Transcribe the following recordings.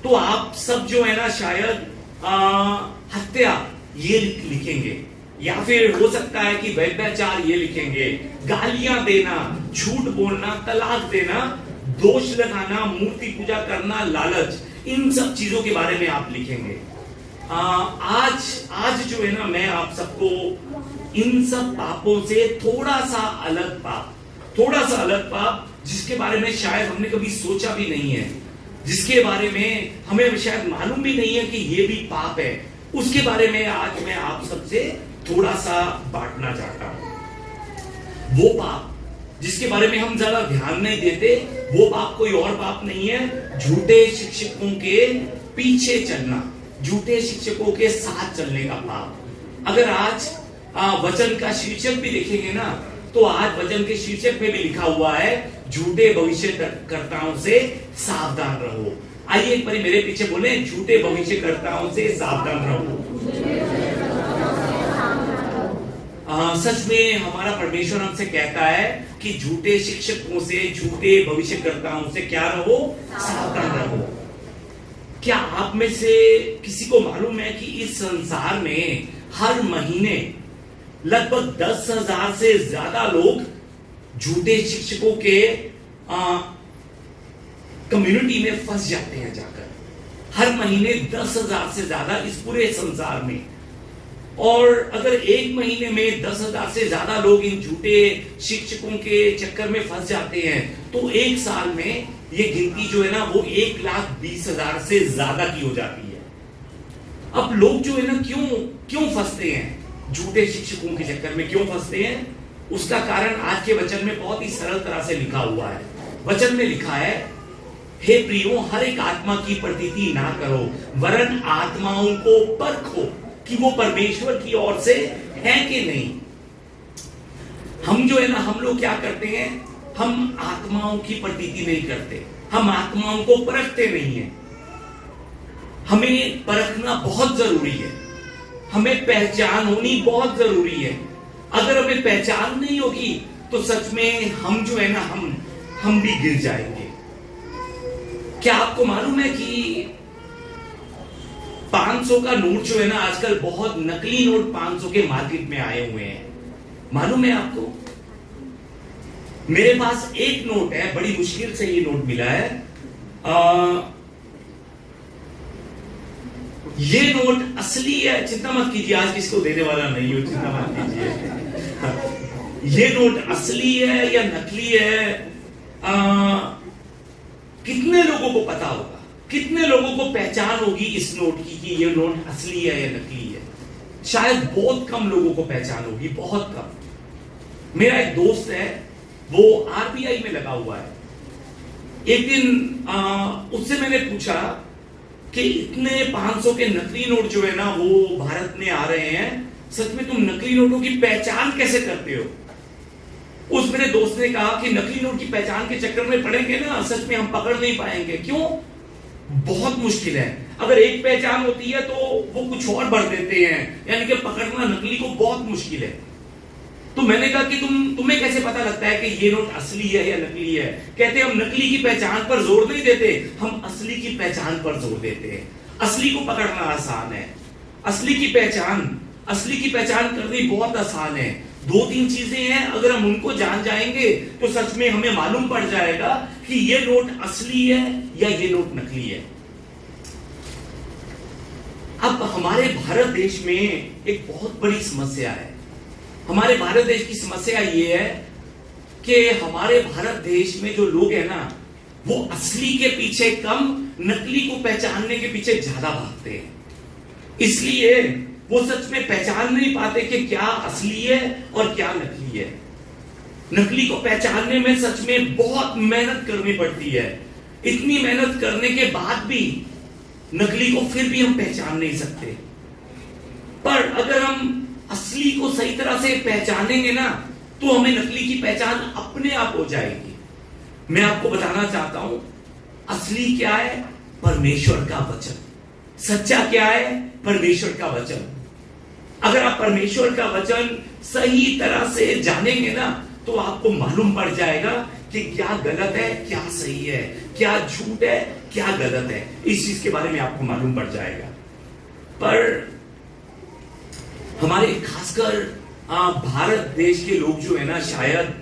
तो आप सब जो है ना शायद हत्या ये लिखेंगे, या फिर हो सकता है कि व्यभिचार ये लिखेंगे, गालियां देना, झूठ बोलना, तलाक देना, दोष लगाना, मूर्ति पूजा करना, लालच, इन सब चीजों के बारे में आप लिखेंगे। आज जो है ना मैं आप सबको इन सब पापों से थोड़ा सा अलग पाप जिसके बारे में शायद हमने कभी सोचा भी नहीं है, जिसके बारे में हमें शायद मालूम भी नहीं है कि ये भी पाप है, उसके बारे में आज मैं आप सबसे थोड़ा सा बांटना चाहता हूं। वो पाप जिसके बारे में हम ज्यादा ध्यान नहीं देते, वो पाप कोई और पाप नहीं है, झूठे शिक्षकों के पीछे चलना, झूठे शिक्षकों के साथ चलने का पाप। अगर आज वचन का शीर्षक भी देखेंगे ना, तो आज वचन के शीर्षक में भी लिखा हुआ है, झूठे भविष्यकर्ताओं से सावधान रहो। आइए एक बार मेरे पीछे बोले, झूठे भविष्यकर्ताओं से सावधान रहो। सच में हमारा परमेश्वर हमसे कहता है कि झूठे शिक्षकों से, झूठे भविष्यकर्ताओं से क्या रहो? सावधान रहो। क्या आप में से किसी को मालूम है कि इस संसार में हर महीने लगभग 10,000 से ज्यादा लोग झूठे शिक्षकों के कम्युनिटी में फंस जाते हैं जाकर? हर महीने 10,000 से ज्यादा इस पूरे संसार में। और अगर एक महीने में 10,000 से ज्यादा लोग इन झूठे शिक्षकों के चक्कर में फंस जाते हैं, तो एक साल में ये गिनती जो है ना वो 1,20,000 से ज्यादा की हो जाती है। अब लोग जो है ना क्यों फंसते हैं? झूठे शिक्षकों के चक्कर में क्यों फंसते हैं? उसका कारण आज के वचन में बहुत ही सरल तरह से लिखा हुआ है। वचन में लिखा है, हे प्रियो, हर एक आत्मा की प्रतीति ना करो, वरन आत्माओं को परखो कि वो परमेश्वर की ओर से है कि नहीं। हम जो है ना, हम लोग क्या करते हैं? हम आत्माओं की प्रतीति नहीं करते, हम आत्माओं को परखते नहीं है। हमें परखना बहुत जरूरी है, हमें पहचान होनी बहुत जरूरी है। अगर हमें पहचान नहीं होगी तो सच में हम जो है ना हम भी गिर जाएंगे। क्या आपको मालूम है कि 500 का नोट जो है ना, आजकल बहुत नकली नोट 500 के मार्केट में आए हुए हैं? मालूम है आपको? मेरे पास एक नोट है, बड़ी मुश्किल से ये नोट मिला है। ये नोट असली है, चिंता मत कीजिए, आज किसको देने वाला नहीं हो, चिंता मत कीजिए। ये नोट असली है या नकली है, कितने लोगों को पता होगा? कितने लोगों को पहचान होगी इस नोट की कि ये नोट असली है या नकली है? शायद बहुत कम लोगों को पहचान होगी, बहुत कम। मेरा एक दोस्त है, वो आरबीआई में लगा हुआ है। एक दिन उससे मैंने पूछा कि इतने 500 के नकली नोट जो है ना वो भारत में आ रहे हैं, सच में तुम नकली नोटों की पहचान कैसे करते हो? उस मेरे दोस्त ने कहा कि नकली नोट की पहचान के चक्कर में पड़ेंगे ना, सच में हम पकड़ नहीं पाएंगे। क्यों? बहुत मुश्किल है। अगर एक पहचान होती है तो वो कुछ और भर देते हैं, यानी कि पकड़ना नकली को बहुत मुश्किल है। तो मैंने कहा कि तुम्हें कैसे पता लगता है कि ये नोट असली है या नकली है? कहते हम नकली की पहचान पर जोर नहीं देते, हम असली की पहचान पर जोर देते हैं। असली को पकड़ना आसान है, असली की पहचान करनी बहुत आसान है। 2-3 चीजें हैं, अगर हम उनको जान जाएंगे तो सच में हमें मालूम पड़ जाएगा कि ये नोट असली है या ये नोट नकली है। अब हमारे भारत देश में एक बहुत बड़ी समस्या है। हमारे भारत देश की समस्या ये है कि हमारे भारत देश में जो लोग हैं ना, वो असली के पीछे कम, नकली को पहचानने के पीछे ज्यादा भागते हैं। इसलिए वो सच में पहचान नहीं पाते कि क्या असली है और क्या नकली है। नकली को पहचानने में सच में बहुत मेहनत करनी पड़ती है। इतनी मेहनत करने के बाद भी नकली को फिर भी हम पहचान नहीं सकते। पर अगर हम असली को सही तरह से पहचानेंगे ना, तो हमें नकली की पहचान अपने आप हो जाएगी। मैं आपको बताना चाहता हूं, असली क्या है? परमेश्वर का वचन। सच्चा क्या है? परमेश्वर का वचन। अगर आप परमेश्वर का वचन सही तरह से जानेंगे ना, तो आपको मालूम पड़ जाएगा कि क्या गलत है, क्या सही है, क्या झूठ है, क्या गलत है, इस चीज के बारे में आपको मालूम पड़ जाएगा। पर हमारे खासकर भारत देश के लोग जो है ना, शायद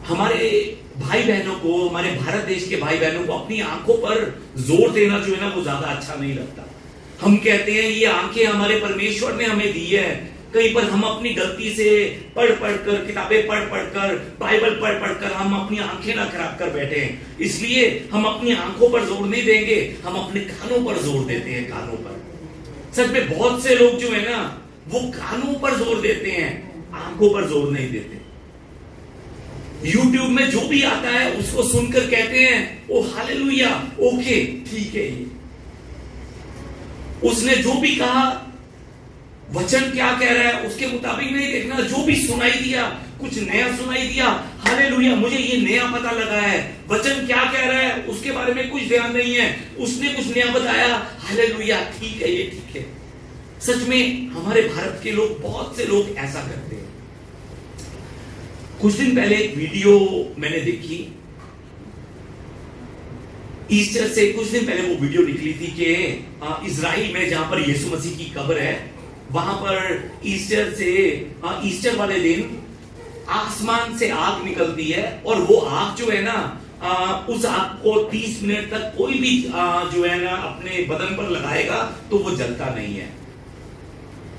हमारे भाई बहनों को, हमारे भारत देश के भाई बहनों को अपनी आंखों पर जोर देना जो है ना, वो ज्यादा अच्छा नहीं लगता। हम कहते हैं ये आंखें हमारे परमेश्वर ने हमें दी है। कहीं पर हम अपनी गलती से पढ़ कर, किताबें पढ़ कर, बाइबल पढ़ कर हम अपनी आंखें ना खराब कर बैठे हैं, इसलिए हम अपनी आंखों पर जोर नहीं देंगे, हम अपने कानों पर जोर देते हैं, कानों पर। सच में बहुत से लोग जो है ना, वो कानों पर जोर देते हैं, आंखों पर जोर नहीं देते। YouTube में जो भी आता है उसको सुनकर कहते हैं ओ हालेलुया, ओके ठीक है, ये उसने जो भी कहा, वचन क्या कह रहा है उसके मुताबिक नहीं देखना। जो भी सुनाई दिया, कुछ नया सुनाई दिया, हालेलुया मुझे ये नया पता लगा है, वचन क्या कह रहा है उसके बारे में कुछ ध्यान नहीं है, उसने कुछ नया बताया, हालेलुया ठीक है, ये ठीक है। सच में हमारे भारत के लोग, बहुत से लोग ऐसा करते हैं। कुछ दिन पहले एक वीडियो मैंने देखी, ईस्टर से कुछ दिन पहले वो वीडियो निकली थी कि इजराइल में जहां पर यीशु मसीह की कब्र है, वहां पर ईस्टर वाले दिन आसमान से आग निकलती है, और वो आग जो है ना, उस आग को 30 मिनट तक कोई भी जो है ना अपने बदन पर लगाएगा तो वो जलता नहीं है।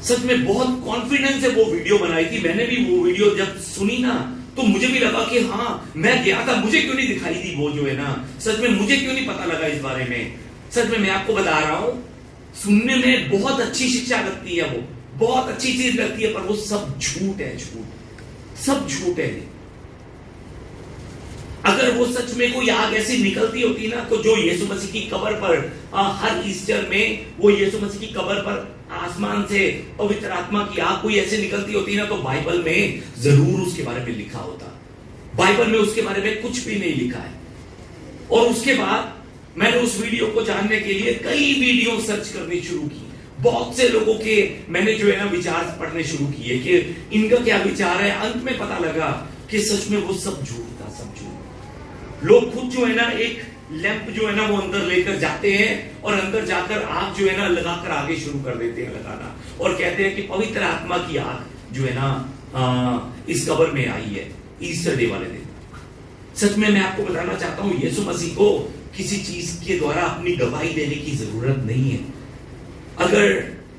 सच में बहुत कॉन्फिडेंस से वो वीडियो बनाई थी। मैंने भी वो वीडियो जब सुनी ना, तो मुझे भी लगा कि हाँ मैं गया था, मुझे क्यों नहीं दिखाई दी वो जो है ना, सच में मुझे क्यों नहीं पता लगा इस बारे में। सच में मैं आपको बता रहा हूं, सुनने में बहुत अच्छी शिक्षा लगती है, वो बहुत अच्छी चीज लगती है, पर वो सब झूठ है, सब झूठ है। अगर वो सच में कोई आग ऐसी निकलती होती ना, तो जो यीशु मसीह की कब्र पर हर ईस्टर में वो यीशु मसीह की कब्र पर आसमान से पवित्र आत्मा की आग कोई ऐसे निकलती होती ना, तो बाइबल में जरूर उसके बारे में लिखा होता। बाइबल में उसके बारे में कुछ भी नहीं लिखा है। और उसके बाद मैंने उस वीडियो को जानने के लिए कई वीडियो सर्च करनी शुरू की। बहुत से लोगों के मैंने जो है ना विचार पढ़ने शुरू किए कि इनका क्या विचार है। अंत में पता लगा कि सच में वो सब झूठ था, सब झूठ। लोग खुद जो है ना एक लैंप जो है ना वो अंदर लेकर जाते हैं, और अंदर जाकर आग जो है ना लगाकर आगे शुरू कर देते हैं लगाना, और कहते हैं कि पवित्र आत्मा की आग जो है ना इस कब्र में आई है ईस्टर डे वाले दिन। सच में मैं आपको बताना चाहता हूं, यीशु मसीह को किसी चीज के द्वारा अपनी गवाही देने की जरूरत नहीं है। अगर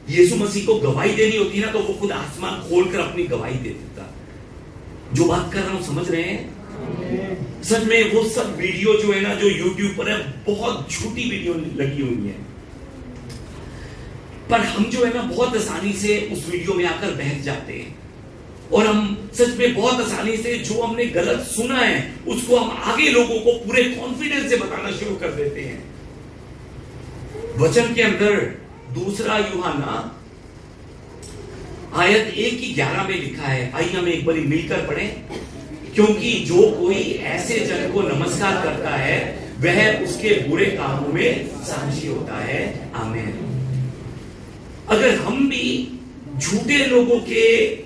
यीशु मसीह को गवाही देनी होती ना, तो वो खुद आसमान खोलकर अपनी गवाही दे देता। जो बात कर रहा हूं समझ रहे हैं? सच में वो सब वीडियो जो है ना, जो YouTube पर है, बहुत झूठी वीडियो लगी हुई है, पर हम जो है ना बहुत आसानी से उस वीडियो में आकर बहक जाते हैं, और हम सच में बहुत आसानी से जो हमने गलत सुना है उसको हम आगे लोगों को पूरे कॉन्फिडेंस से बताना शुरू कर देते हैं। वचन के अंदर 2 यूहन्ना आयत 1:11 में लिखा है, आइए हम एक बार मिलकर पढ़ें। क्योंकि जो कोई ऐसे जन को नमस्कार करता है वह उसके बुरे कामों में साक्षी होता है। आमीन। अगर हम भी झूठे लोगों के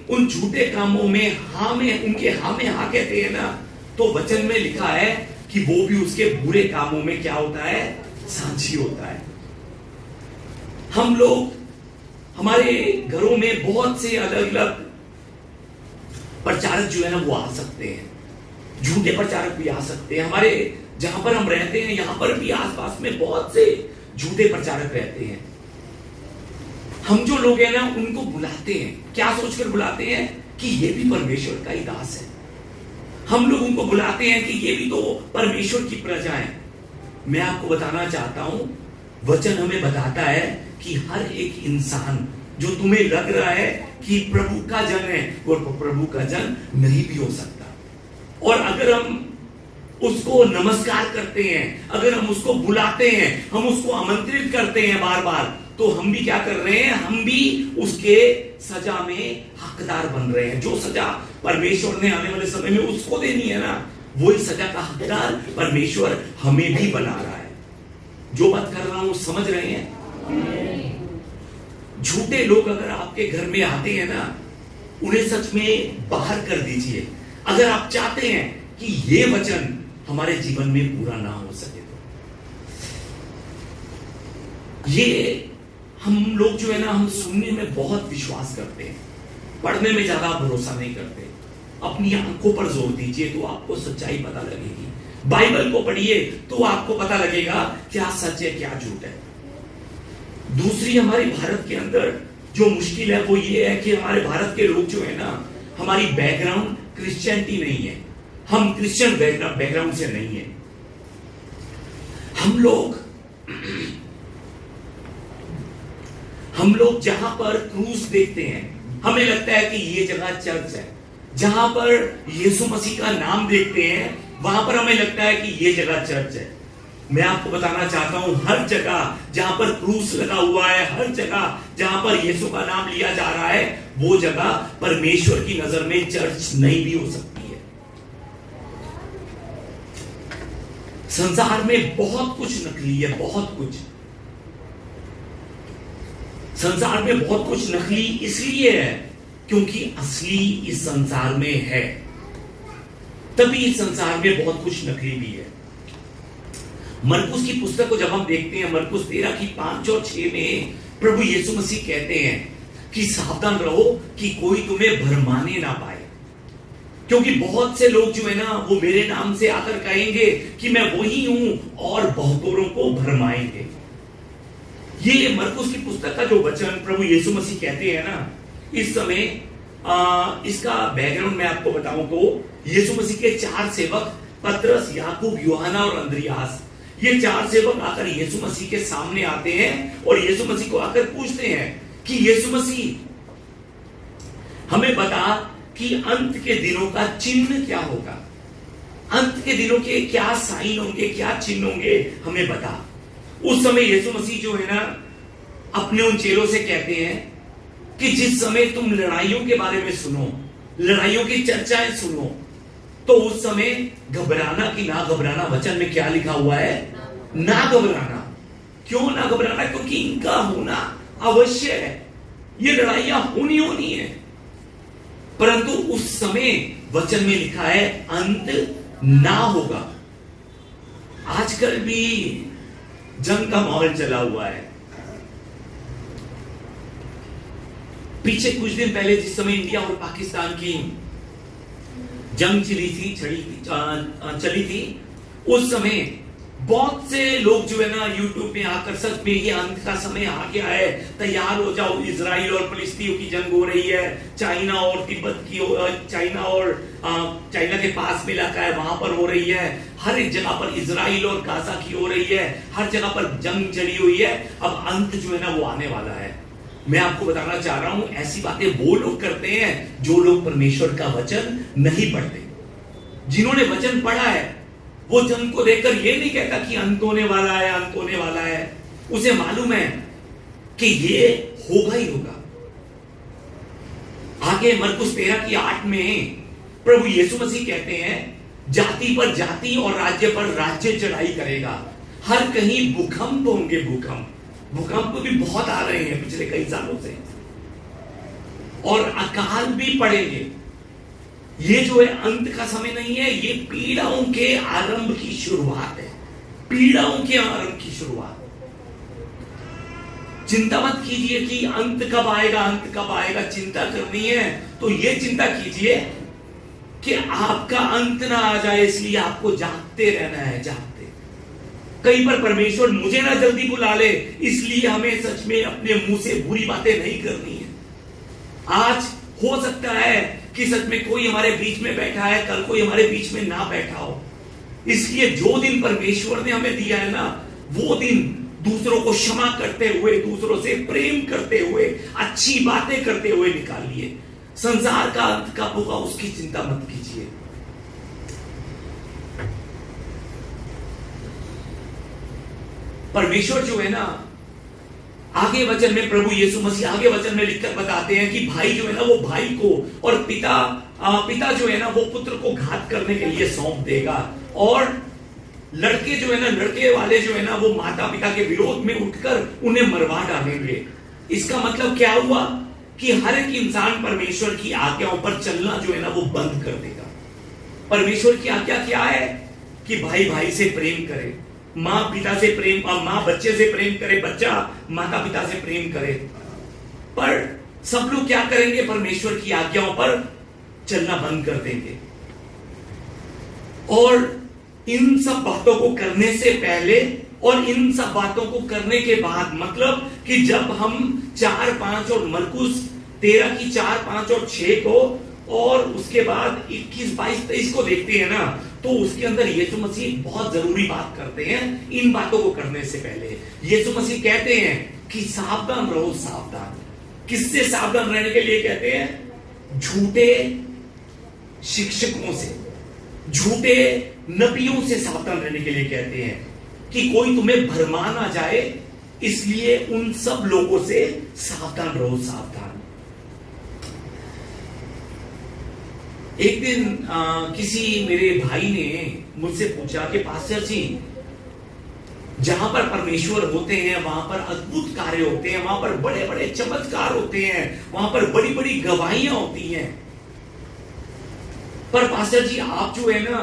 उन झूठे कामों में हाँ में उनके हाँ में हाँ कहते हैं ना, तो वचन में लिखा है कि वो भी उसके बुरे कामों में क्या होता है? साक्षी होता है। हम लोग हमारे घरों में बहुत से अलग अलग प्रचारक जो है ना वो आ सकते हैं, झूठे प्रचारक भी आ सकते हैं। हमारे जहां पर हम रहते हैं यहां पर भी आसपास में बहुत से झूठे प्रचारक रहते हैं। हम जो लोग हैं ना उनको बुलाते हैं, क्या सोचकर बुलाते हैं? कि ये भी परमेश्वर का ही दास है। हम लोग उनको बुलाते हैं कि ये भी तो परमेश्वर की प्रजा है। मैं आपको बताना चाहता हूं, वचन हमें बताता है कि हर एक इंसान जो तुम्हें लग रहा है कि प्रभु का जन है, वो प्रभु का जन नहीं भी हो सकता। और अगर हम उसको नमस्कार करते हैं, अगर हम उसको बुलाते हैं, हम उसको आमंत्रित करते हैं बार बार, तो हम भी क्या कर रहे हैं? हम भी उसके सजा में हकदार बन रहे हैं। जो सजा परमेश्वर ने आने वाले समय में उसको देनी है ना, वही सजा का हकदार परमेश्वर हमें भी बना रहा है। जो बात कर रहा हूं समझ रहे हैं? झूठे लोग अगर आपके घर में आते हैं ना, उन्हें सच में बाहर कर दीजिए। अगर आप चाहते हैं कि ये वचन हमारे जीवन में पूरा ना हो सके तो ये हम लोग जो है ना, हम सुनने में बहुत विश्वास करते हैं, पढ़ने में ज्यादा भरोसा नहीं करते। अपनी आंखों पर जोर दीजिए तो आपको सच्चाई पता लगेगी। बाइबल को पढ़िए तो आपको पता लगेगा क्या सच है क्या झूठ है। दूसरी हमारे भारत के अंदर जो मुश्किल है वो ये है कि हमारे भारत के लोग जो है ना, हमारी बैकग्राउंड क्रिश्चियनिटी नहीं है, हम क्रिश्चियन बैकग्राउंड से नहीं है। हम लोग जहां पर क्रूस देखते हैं हमें लगता है कि ये जगह चर्च है, जहां पर यीशु मसीह का नाम देखते हैं वहां पर हमें लगता है कि ये जगह चर्च है। मैं आपको बताना चाहता हूं, हर जगह जहां पर क्रूस लगा हुआ है, हर जगह जहां पर यीशु का नाम लिया जा रहा है, वो जगह परमेश्वर की नजर में चर्च नहीं भी हो सकती है। संसार में बहुत कुछ नकली है, बहुत कुछ। संसार में बहुत कुछ नकली इसलिए है क्योंकि असली इस संसार में है, तभी इस संसार में बहुत कुछ नकली भी है। मरकुस की पुस्तक को जब हम देखते हैं, मरकुस 13 की 5 और 6 में प्रभु यीशु मसीह कहते हैं कि सावधान रहो कि कोई तुम्हें भरमाने ना पाए, क्योंकि बहुत से लोग जो है ना वो मेरे नाम से आकर कहेंगे कि मैं वही हूं और बहुतों को भरमाएंगे। ये मरकुस की पुस्तक का जो वचन प्रभु यीशु मसीह कहते हैं ना, इस समय इसका बैकग्राउंड मैं आपको बताऊं तो यीशु मसीह के 4 सेवक पतरस, याकूब, यूहन्ना और अंद्रियास, ये 4 सेवक आकर यीशु मसीह के सामने आते हैं और यीशु मसीह को आकर पूछते हैं कि यीशु मसीह हमें बता कि अंत के दिनों का चिन्ह क्या होगा, अंत के दिनों के क्या साइन होंगे, क्या चिन्ह होंगे, हमें बता। उस समय यीशु मसीह जो है ना अपने उन चेलों से कहते हैं कि जिस समय तुम लड़ाइयों के बारे में सुनो, लड़ाइयों की चर्चाएं सुनो, तो उस समय घबराना कि ना घबराना। वचन में क्या लिखा हुआ है? ना घबराना। क्यों ना घबराना? क्योंकि इनका होना अवश्य है, ये लड़ाइयां होनी है, परंतु उस समय वचन में लिखा है अंत ना होगा। आजकल भी जंग का माहौल चला हुआ है। पीछे कुछ दिन पहले जिस समय इंडिया और पाकिस्तान की जंग चली थी, उस समय बहुत से लोग जो है ना यूट्यूब में आकर सच में ये अंत का समय आ गया है, तैयार हो जाओ, इजराइल और फिलिस्तीन की जंग हो रही है, चाइना और तिब्बत की, चाइना और चाइना के पास में इलाका है वहां पर हो रही है, हर एक जगह पर इजराइल और गाजा की हो रही है, हर जगह पर जंग चली हुई है। अब अंत जो है ना वो आने वाला है। मैं आपको बताना चाह रहा हूं, ऐसी बातें वो लोग करते हैं जो लोग परमेश्वर का वचन नहीं पढ़ते। जिन्होंने वचन पढ़ा है वो जंग को देखकर ये नहीं कहता कि अंत होने वाला है, अंत होने वाला है। उसे मालूम है कि ये होगा ही होगा। आगे मरकुस 13 की 8 में प्रभु यीशु मसीह कहते हैं जाति पर जाति और राज्य पर राज्य चढ़ाई करेगा, हर कहीं भूकंप होंगे। भूकंप भी बहुत आ रहे हैं पिछले कई सालों से, और अकाल भी पड़ेंगे। ये जो है अंत का समय नहीं है, ये पीड़ाओं के आरंभ की शुरुआत है, पीड़ाओं के आरंभ की शुरुआत। चिंता मत कीजिए कि अंत कब आएगा, अंत कब आएगा। चिंता करनी है तो ये चिंता कीजिए कि आपका अंत ना आ जाए, इसलिए आपको जागते रहना है, जागते। कई बार परमेश्वर मुझे ना जल्दी बुला ले, इसलिए हमें सच में अपने मुंह से बुरी बातें नहीं करनी है। आज हो सकता है कि सच में कोई हमारे बीच में बैठा है, कल कोई हमारे बीच में ना बैठा हो, इसलिए जो दिन परमेश्वर ने हमें दिया है ना, वो दिन दूसरों को क्षमा करते हुए, दूसरों से प्रेम करते हुए, अच्छी बातें करते हुए निकालिए। संसार का अंत कब होगा उसकी चिंता मत कीजिए। परमेश्वर जो है ना, आगे वचन में प्रभु यीशु मसीह आगे वचन में लिखकर बताते हैं कि भाई जो है ना वो भाई को, और पिता जो है ना वो पुत्र को घात करने के लिए सौंप देगा, और लड़के जो है ना, लड़के वाले जो है ना वो माता पिता के विरोध में उठकर उन्हें मरवा डालेंगे। इसका मतलब क्या हुआ कि हर एक इंसान परमेश्वर की आज्ञाओं पर चलना जो है ना वो बंद कर देगा। परमेश्वर की आज्ञा क्या है कि भाई भाई से प्रेम करे, मां पिता से प्रेम, मां बच्चे से प्रेम करे, बच्चा माता पिता से प्रेम करे। पर सब लोग क्या करेंगे? परमेश्वर की आज्ञाओं पर चलना बंद कर देंगे। और इन सब बातों को करने से पहले और इन सब बातों को करने के बाद, मतलब कि जब हम 4, 5 और मरकुस 13 की 4, 5 और 6 को और उसके बाद 21, 22, 23 को देखते हैं ना, तो उसके अंदर यीशु मसीह बहुत जरूरी बात करते हैं। इन बातों को करने से पहले यीशु मसीह कहते हैं कि सावधान रहो, सावधान। किससे सावधान रहने के लिए कहते हैं? झूठे शिक्षकों से, झूठे नबियों से सावधान रहने के लिए कहते हैं कि कोई तुम्हें भरमा ना जाए, इसलिए उन सब लोगों से सावधान रहो, सावधान। एक दिन किसी मेरे भाई ने मुझसे पूछा कि पास्टर जी, जहां पर परमेश्वर होते हैं वहां पर अद्भुत कार्य होते हैं, वहां पर बड़े बड़े चमत्कार होते हैं, वहां पर बड़ी बड़ी गवाहियां होती हैं, पर पास्टर जी आप जो है ना,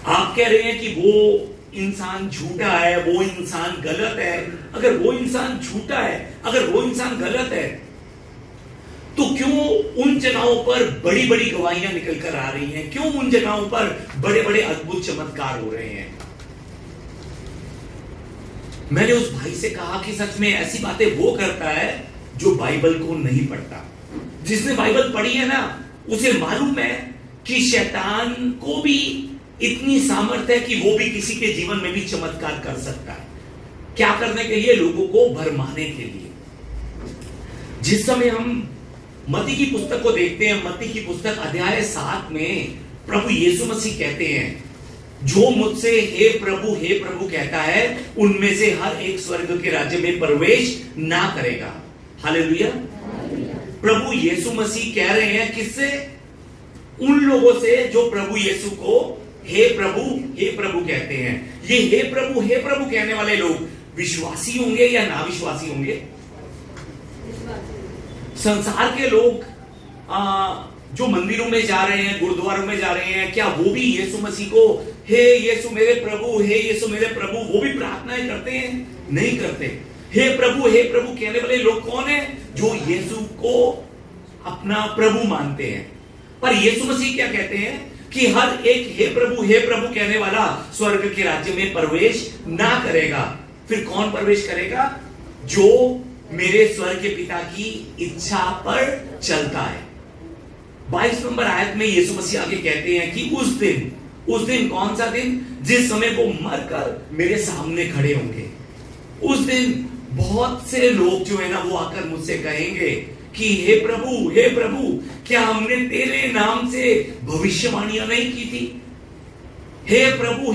आप कह रहे हैं कि वो इंसान झूठा है, वो इंसान गलत है। अगर वो इंसान झूठा है, अगर वो इंसान गलत है, तो क्यों उन जगहों पर बड़ी बड़ी गवाहियां निकल कर आ रही हैं? क्यों उन जगहों पर बड़े बड़े अद्भुत चमत्कार हो रहे हैं? मैंने उस भाई से कहा कि सच में ऐसी बातें वो करता है जो बाइबल को नहीं पढ़ता। जिसने बाइबल पढ़ी है ना, उसे मालूम है कि शैतान को भी इतनी सामर्थ्य है कि वो भी किसी के जीवन में भी चमत्कार कर सकता है। क्या करने के लिए? लोगों को भरमाने के लिए। जिस समय हम मत्ती की पुस्तक को देखते हैं, मत्ती की पुस्तक अध्याय 7 में प्रभु यीशु मसीह कहते हैं, जो मुझसे हे प्रभु कहता है, उनमें से हर एक स्वर्ग के राज्य में प्रवेश ना करेगा। हालेलुया। प्रभु यीशु मसीह कह रहे हैं किससे? उन लोगों से जो प्रभु यीशु को हे प्रभु कहते हैं। ये हे प्रभु कहने वाले लोग विश्वासी होंगे या ना विश्वासी होंगे? संसार के लोग जो मंदिरों में जा रहे हैं, गुरुद्वारों में जा रहे हैं, क्या वो भी यीशु मसीह को हे यीशु मेरे प्रभु, हे यीशु मेरे प्रभु, वो भी प्रार्थनाएं करते हैं? नहीं करते। हे प्रभु कहने वाले लोग कौन है? जो यीशु को अपना प्रभु मानते हैं। पर यीशु मसीह क्या कहते हैं कि हर एक हे प्रभु कहने वाला स्वर्ग के राज्य में प्रवेश ना करेगा। फिर कौन प्रवेश करेगा? जो मेरे स्वर्ग के पिता की इच्छा पर चलता है। 22 नंबर आयत में यीशु मसीह आगे कहते हैं कि उस दिन कौन सा दिन? जिस समय वो मरकर मेरे सामने खड़े होंगे। उस दिन बहुत से लोग जो है ना, वो आकर मुझसे कहेंगे कि हे प्रभु क्या हमने तेरे नाम से भविष्यवाणियां नहीं की थी? हे प्रभु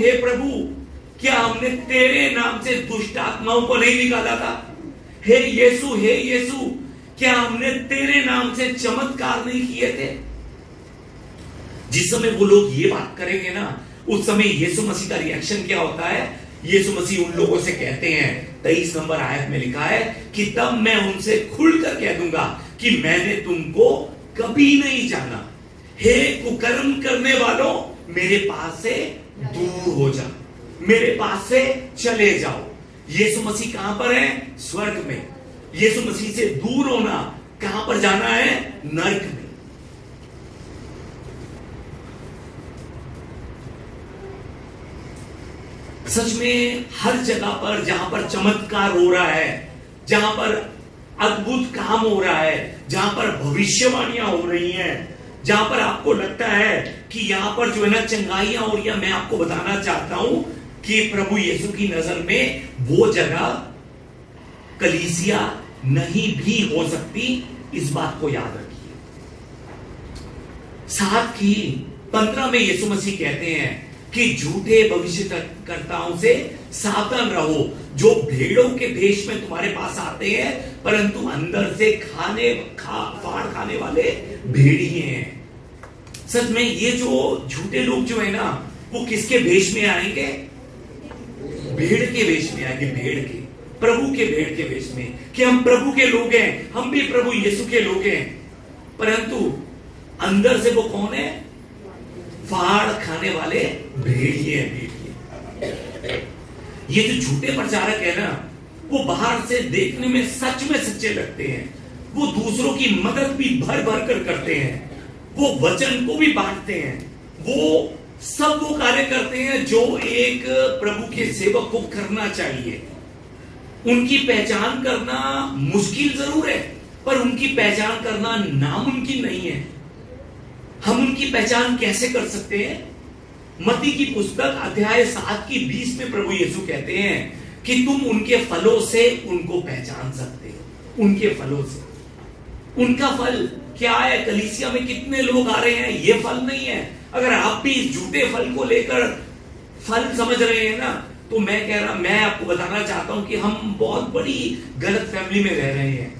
क्या हमने तेरे नाम से दुष्ट आत्माओं को नहीं निकाला था? हे यीशु क्या हमने तेरे नाम से चमत्कार नहीं किए थे? जिस समय वो लोग ये बात करेंगे ना, उस समय यीशु मसीह का रिएक्शन क्या होता है? यीशु मसीह उन लोगों से कहते हैं, 23 नंबर आयत में लिखा है कि तब मैं उनसे खुलकर कह दूंगा कि मैंने तुमको कभी नहीं जाना। हे कुकर्म करने वालों, मेरे पास से दूर हो जा, मेरे पास से चले जाओ। यीशु मसीह कहां पर है? स्वर्ग में। यीशु मसीह से दूर होना कहां पर जाना है? नरक में। सच में हर जगह पर जहां पर चमत्कार हो रहा है, जहां पर अद्भुत काम हो रहा है, जहां पर भविष्यवाणियां हो रही हैं, जहां पर आपको लगता है कि यहां पर जो है ना चंगाइयां हो रही है, मैं आपको बताना चाहता हूं कि प्रभु यीशु की नजर में वो जगह कलीसिया नहीं भी हो सकती। इस बात को याद रखिए। साथ ही 15 में यीशु मसीह कहते हैं कि झूठे भविष्यद्वक्ताओं से सावधान रहो, जो भेड़ों के भेष में तुम्हारे पास आते हैं, परंतु अंदर से फाड़ खाने वाले भेड़िए हैं। सच में ये जो झूठे लोग जो है ना, वो किसके भेष में आएंगे? भेड़ के वेश में आएंगे। भेड़ के, प्रभु के भेड़ के वेश में, कि हम प्रभु के लोग हैं, हम भी प्रभु यीशु के लोग हैं, परंतु अंदर से वो कौन है? फाड़ खाने वाले भेड़िए भेड़िए। ये जो झूठे प्रचारक है ना, वो बाहर से देखने में सच में सच्चे लगते हैं, वो दूसरों की मदद भी भर भर कर करते हैं, वो वचन को भी बांटते हैं, वो सब वो कार्य करते हैं जो एक प्रभु के सेवक को करना चाहिए। उनकी पहचान करना मुश्किल जरूर है, पर उनकी पहचान करना नामुमकिन नहीं है। हम उनकी पहचान कैसे कर सकते हैं? मत्ती की पुस्तक अध्याय 7 की 20 में प्रभु यीशु कहते हैं कि तुम उनके फलों से उनको पहचान सकते हो। उनके फलों से। उनका फल क्या है? कलीसिया में कितने लोग आ रहे हैं, ये फल नहीं है। अगर आप भी इस झूठे फल को लेकर फल समझ रहे हैं ना, तो मैं आपको बताना चाहता हूं कि हम बहुत बड़ी गलत फैमिली में रह रहे हैं।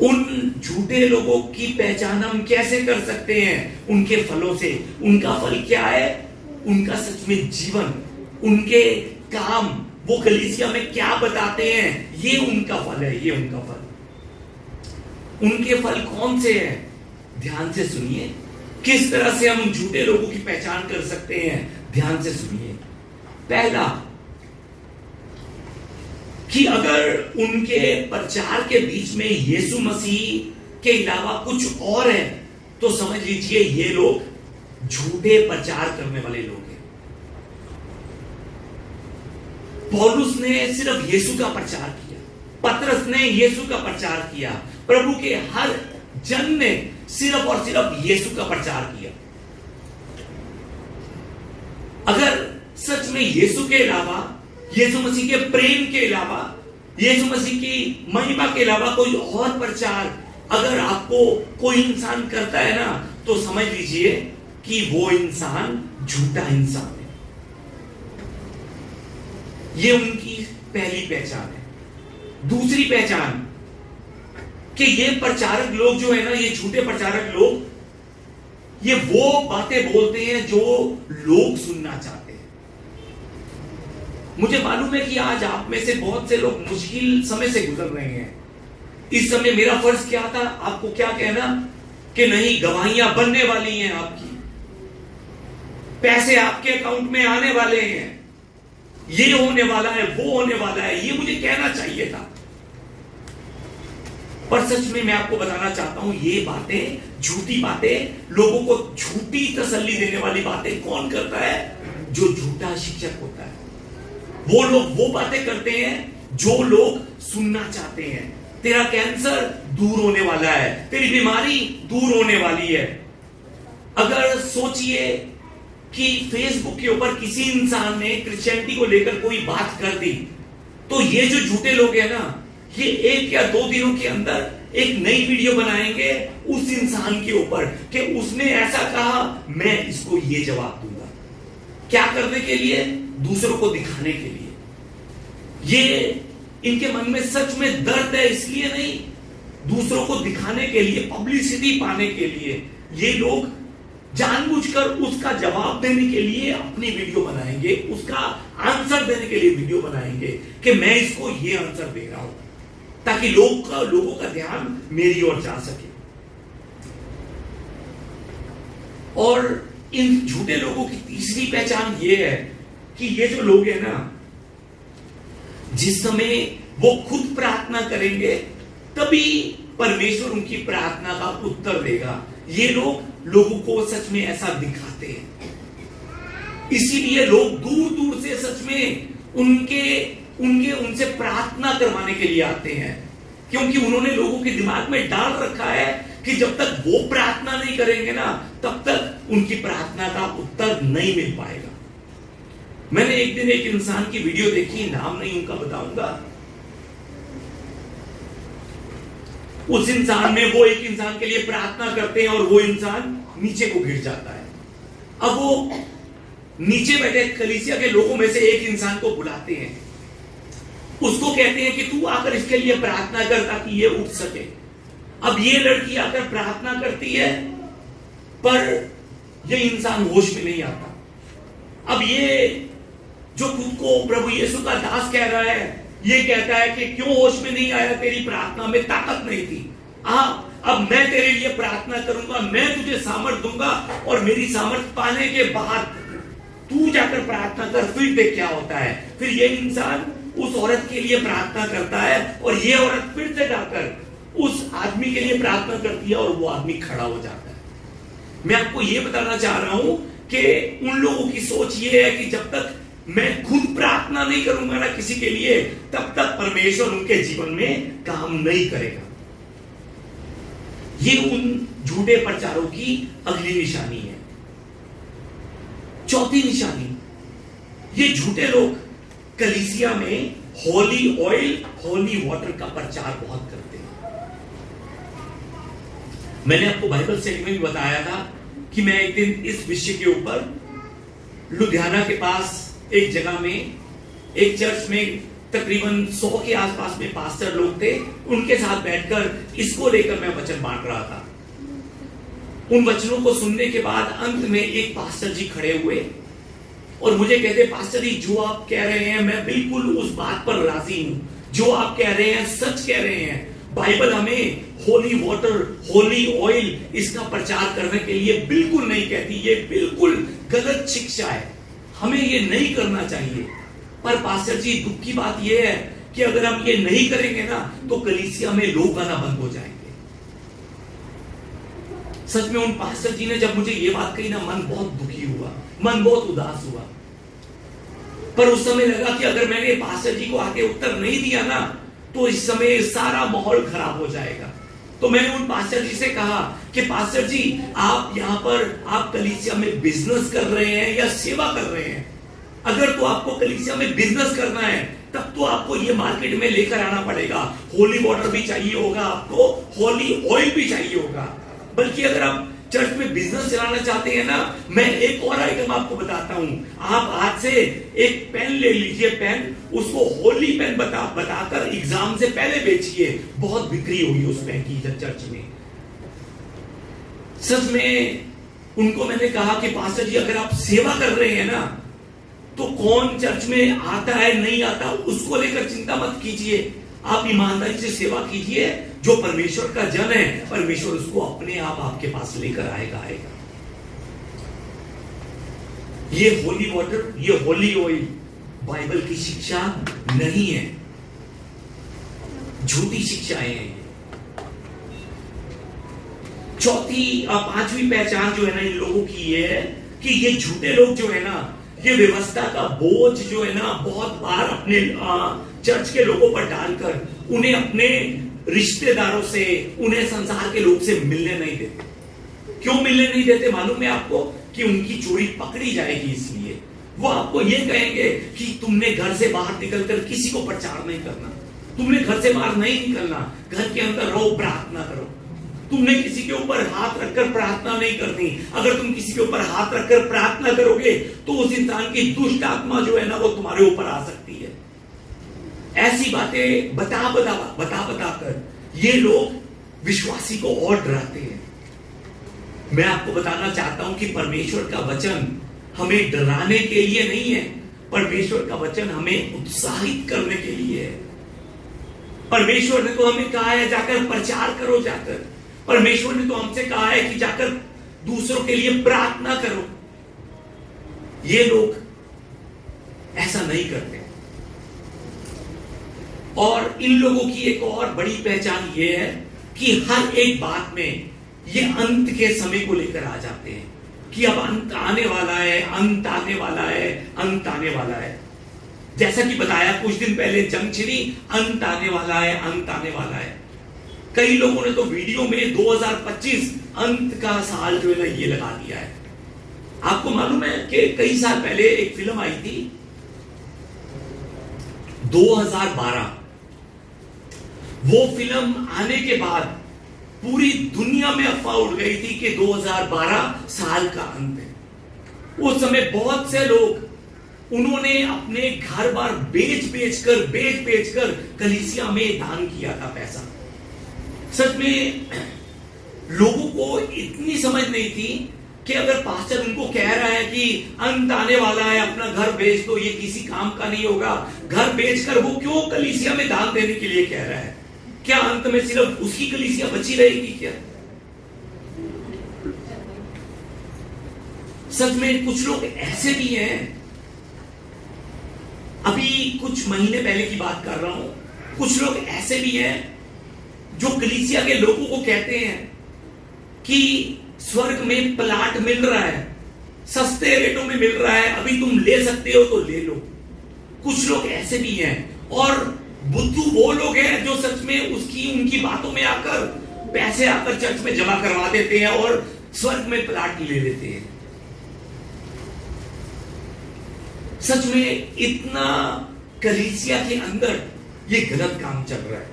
उन झूठे लोगों की पहचान हम कैसे कर सकते हैं? उनके फलों से। उनका फल क्या है? उनका सच में जीवन, उनके काम, वो कलीसिया में क्या बताते हैं, ये उनका फल है। ये उनका फल। उनके फल कौन से हैं? ध्यान से सुनिए। किस तरह से हम झूठे लोगों की पहचान कर सकते हैं? ध्यान से सुनिए। पहला, कि अगर उनके प्रचार के बीच में यीशु मसीह के अलावा कुछ और है, तो समझ लीजिए ये लोग झूठे प्रचार करने वाले लोग हैं। पौलुस ने सिर्फ यीशु का प्रचार किया, पतरस ने यीशु का प्रचार किया, प्रभु के हर जन ने सिर्फ और सिर्फ यीशु का प्रचार किया। अगर सच में यीशु के अलावा, यीशु मसीह के प्रेम के अलावा, यीशु मसीह की महिमा के अलावा कोई और प्रचार अगर आपको कोई इंसान करता है ना, तो समझ लीजिए कि वो इंसान झूठा इंसान है। ये उनकी पहली पहचान है। दूसरी पहचान कि ये प्रचारक लोग जो है ना, ये झूठे प्रचारक लोग, ये वो बातें बोलते हैं जो लोग सुनना चाहते हैं। मुझे मालूम है कि आज आप में से बहुत से लोग मुश्किल समय से गुजर रहे हैं। इस समय मेरा फर्ज क्या था? आपको क्या कहना कि नहीं, गवाहियां बनने वाली हैं आपकी, पैसे आपके अकाउंट में आने वाले हैं, ये होने वाला है, वो होने वाला है, ये मुझे कहना चाहिए था। पर सच में मैं आपको बताना चाहता हूं, ये बातें, झूठी बातें, लोगों को झूठी तसल्ली देने वाली बातें कौन करता है? जो झूठा शिक्षक होता है। वो लोग वो बातें करते हैं जो लोग सुनना चाहते हैं। तेरा कैंसर दूर होने वाला है, तेरी बीमारी दूर होने वाली है। अगर सोचिए कि फेसबुक के ऊपर किसी इंसान ने क्रिश्चियनिटी को लेकर कोई बात कर दी, तो ये जो झूठे लोग हैं ना, ये 1 या 2 दिनों के अंदर एक नई वीडियो बनाएंगे उस इंसान के ऊपर कि उसने ऐसा कहा, मैं इसको ये जवाब दूंगा। क्या करने के लिए? दूसरों को दिखाने के लिए। ये इनके मन में सच में दर्द है, इसलिए नहीं, दूसरों को दिखाने के लिए, पब्लिसिटी पाने के लिए ये लोग जानबूझकर उसका जवाब देने के लिए अपनी वीडियो बनाएंगे, उसका आंसर देने के लिए वीडियो बनाएंगे कि मैं इसको ये आंसर दे रहा हूं, ताकि लोगों का ध्यान मेरी ओर जा सके। और इन झूठे लोगों की तीसरी पहचान ये है कि ये जो लोग हैं ना, जिस समय वो खुद प्रार्थना करेंगे तभी परमेश्वर उनकी प्रार्थना का उत्तर देगा। ये लोग लोगों को सच में ऐसा दिखाते हैं, इसीलिए लोग दूर दूर से सच में उनसे प्रार्थना करवाने के लिए आते हैं, क्योंकि उन्होंने लोगों के दिमाग में डाल रखा है कि जब तक वो प्रार्थना नहीं करेंगे ना, तब तक उनकी प्रार्थना का उत्तर नहीं मिल पाएगा। मैंने एक दिन एक इंसान की वीडियो देखी, नाम नहीं उनका बताऊंगा। उस इंसान में वो एक इंसान के लिए प्रार्थना करते हैं और वो इंसान नीचे को गिर जाता है। अब वो नीचे बैठे कलीसिया के लोगों में से एक इंसान को बुलाते हैं, उसको कहते हैं कि तू आकर इसके लिए प्रार्थना कर ताकि ये उठ सके। अब ये लड़की आकर प्रार्थना करती है, पर ये इंसान होश में नहीं आता। अब ये जो खुद को प्रभु यीशु का दास कह रहा है, ये कहता है कि क्यों होश में नहीं आया, तेरी प्रार्थना में ताकत नहीं थी। अब मैं तेरे लिए प्रार्थना करूंगा, मैं तुझे सामर्थ दूंगा, और मेरी सामर्थ पाने के बाद तू जाकर प्रार्थना कर, फिर देख क्या होता है। फिर ये इंसान उस औरत के लिए प्रार्थना करता है, और ये औरत फिर से जाकर उस आदमी के लिए प्रार्थना करती है, और वो आदमी खड़ा हो जाता है। मैं आपको ये बताना चाह रहा हूं कि उन लोगों की सोच ये है कि जब तक मैं खुद प्रार्थना नहीं करूंगा ना किसी के लिए, तब तक परमेश्वर उनके जीवन में काम नहीं करेगा। ये उन झूठे प्रचारों की अगली निशानी है। चौथी निशानी, ये झूठे लोग कलीसिया में होली ऑयल, होली वाटर का प्रचार बहुत करते हैं। मैंने आपको बाइबल स्टडी में भी बताया था कि मैं एक दिन इस विषय के ऊपर लुधियाना के पास एक जगह में, एक चर्च में तकरीबन 100 के आसपास में पास्टर लोग थे, उनके साथ बैठकर इसको लेकर मैं वचन बांट रहा था। उन वचनों को सुनने के बाद अंत में एक पास्टर जी खड़े हुए और मुझे कहते, पास्टर जी जो आप कह रहे हैं मैं बिल्कुल उस बात पर राजी हूं, जो आप कह रहे हैं सच कह रहे हैं। बाइबल हमें होली वाटर, होली ऑयल इसका प्रचार करने के लिए बिल्कुल नहीं कहती, ये बिल्कुल गलत शिक्षा है, हमें ये नहीं करना चाहिए। पर पास्टर जी दुख की बात यह है कि अगर हम ये नहीं करेंगे ना तो कलीसिया में लोग आना बंद हो जाएंगे। सच में उन पास्टर जी ने जब मुझे ये बात कही ना, मन बहुत दुखी हुआ, मन बहुत उदास हुआ। पर उस समय लगा कि अगर मैंने पास्टर जी को आगे उत्तर नहीं दिया ना तो इस समय सारा माहौल खराब हो जाएगा। तो मैंने उन पास्टर जी से कहा कि पास्टर जी आप यहां पर, आप कलीसिया में बिजनेस कर रहे हैं या सेवा कर रहे हैं? अगर तो आपको कलीसिया में बिजनेस करना है तब तो आपको ये मार्केट में लेकर आना पड़ेगा। होली वाटर भी चाहिए होगा आपको, होली ऑयल भी चाहिए होगा। बल्कि अगर आप चर्च में बिजनेस चलाना चाहते हैं ना, मैं एक और आइटम आपको बताता हूं। आप आज से एक पेन ले लीजिए, पेन, उसको होली पेन बताकर एग्जाम से पहले बेचिए, बहुत बिक्री होगी उस पेन की चर्च में। सच में उनको मैंने कहा कि पास्टर जी अगर आप सेवा कर रहे हैं ना तो कौन चर्च में आता है नहीं आता उसको लेकर चिंता मत कीजिए, आप ईमानदारी से सेवा कीजिए। जो परमेश्वर का जन है परमेश्वर उसको अपने आप आपके पास लेकर आएगा। ये होली वाटर, ये होली ऑयल बाइबल की शिक्षा नहीं है, झूठी शिक्षाएं हैं। पांचवी पहचान जो है ना इन लोगों की ये है कि ये झूठे लोग जो है ना, ये व्यवस्था का बोझ जो है ना बहुत बार अपने चर्च के लोगों पर डालकर उन्हें अपने रिश्तेदारों से, उन्हें संसार के लोग से मिलने नहीं देते। क्यों मिलने नहीं देते मालूम है आपको? कि उनकी चोरी पकड़ी जाएगी, इसलिए वो आपको ये कहेंगे कि तुमने घर से बाहर निकलकर किसी को प्रचार नहीं करना, तुमने घर से बाहर नहीं निकलना, घर के अंदर रहो, प्रार्थना करो। तुमने किसी के ऊपर हाथ रखकर प्रार्थना नहीं करनी। अगर तुम किसी के ऊपर हाथ रखकर प्रार्थना करोगे तो उस इंसान की दुष्ट आत्मा जो है ना वो तुम्हारे ऊपर आ सकती है। ऐसी बातें बता कर ये लोग विश्वासी को और डराते हैं। मैं आपको बताना चाहता हूं कि परमेश्वर का वचन हमें डराने के लिए नहीं है, परमेश्वर का वचन हमें उत्साहित करने के लिए है। परमेश्वर ने तो हमें कहा है जाकर प्रचार करो, जाकर। परमेश्वर ने तो हमसे कहा है कि जाकर दूसरों के लिए प्रार्थना करो। ये लोग ऐसा नहीं करते। और इन लोगों की एक और बड़ी पहचान यह है कि हर एक बात में ये अंत के समय को लेकर आ जाते हैं कि अब अंत आने वाला है, अंत आने वाला है, अंत आने वाला है। जैसा कि बताया कुछ दिन पहले जंग छिड़ी, अंत आने वाला है, अंत आने वाला है। कई लोगों ने तो वीडियो में 2025 अंत का साल जो है ना ये लगा दिया है। आपको मालूम है कि कई साल पहले एक फिल्म आई थी 2012। वो फिल्म आने के बाद पूरी दुनिया में अफवाह उड़ गई थी कि 2012 साल का अंत है। उस समय बहुत से लोग उन्होंने अपने घर बार बेच कर कलीसिया में दान किया था पैसा। सच में लोगों को इतनी समझ नहीं थी कि अगर पास्टर उनको कह रहा है कि अंत आने वाला है, अपना घर बेच दो, ये किसी काम का नहीं होगा, घर बेचकर वो क्यों कलीसिया में दान देने के लिए कह रहा है? क्या अंत में सिर्फ उसकी कलीसिया बची रहेगी क्या? सच में कुछ लोग ऐसे भी हैं, अभी कुछ महीने पहले की बात कर रहा हूं, कुछ लोग ऐसे भी हैं जो कलीसिया के लोगों को कहते हैं कि स्वर्ग में प्लाट मिल रहा है, सस्ते रेटों में मिल रहा है, अभी तुम ले सकते हो तो ले लो। कुछ लोग ऐसे भी हैं। और बुद्धू वो लोग हैं जो सच में उनकी बातों में आकर पैसे आकर चर्च में जमा करवा देते हैं और स्वर्ग में प्लाट ले लेते हैं। सच में इतना कलीसिया के अंदर ये गलत काम चल रहा है।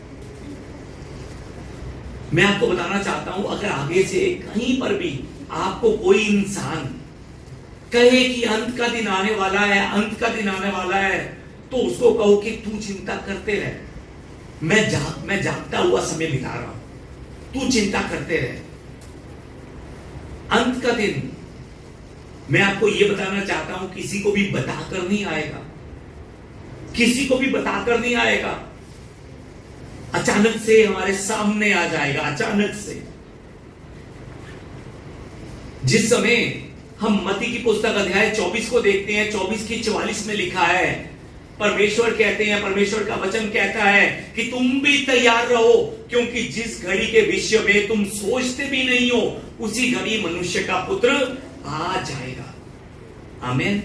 मैं आपको बताना चाहता हूं, अगर आगे से कहीं पर भी आपको कोई इंसान कहे कि अंत का दिन आने वाला है, अंत का दिन आने वाला है, तो उसको कहो कि तू चिंता करते रह, मैं जागता हुआ समय बिता रहा हूं, तू चिंता करते रह। अंत का दिन मैं आपको यह बताना चाहता हूं, किसी को भी बताकर नहीं आएगा, किसी को भी बताकर नहीं आएगा, अचानक से हमारे सामने आ जाएगा। अचानक से जिस समय हम मत्ती की पुस्तक अध्याय 24 को देखते हैं, 24 की 44 में लिखा है, परमेश्वर कहते हैं, परमेश्वर का वचन कहता है कि तुम भी तैयार रहो, क्योंकि जिस घड़ी के विषय में तुम सोचते भी नहीं हो, उसी घड़ी मनुष्य का पुत्र आ जाएगा। आमीन।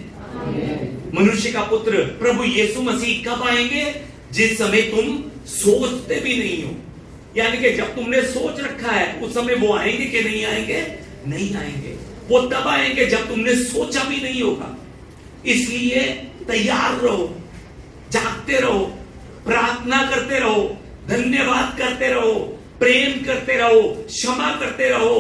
मनुष्य का पुत्र प्रभु यीशु मसीह कब आएंगे? जिस समय तुम सोचते भी नहीं हो, यानी कि जब तुमने सोच रखा है उस समय वो आएंगे कि नहीं आएंगे? नहीं आएंगे। वो तब आएंगे जब तुमने सोचा भी नहीं होगा। इसलिए तैयार रहो, जागते रहो, प्रार्थना करते रहो, धन्यवाद करते रहो, प्रेम करते रहो, क्षमा करते रहो,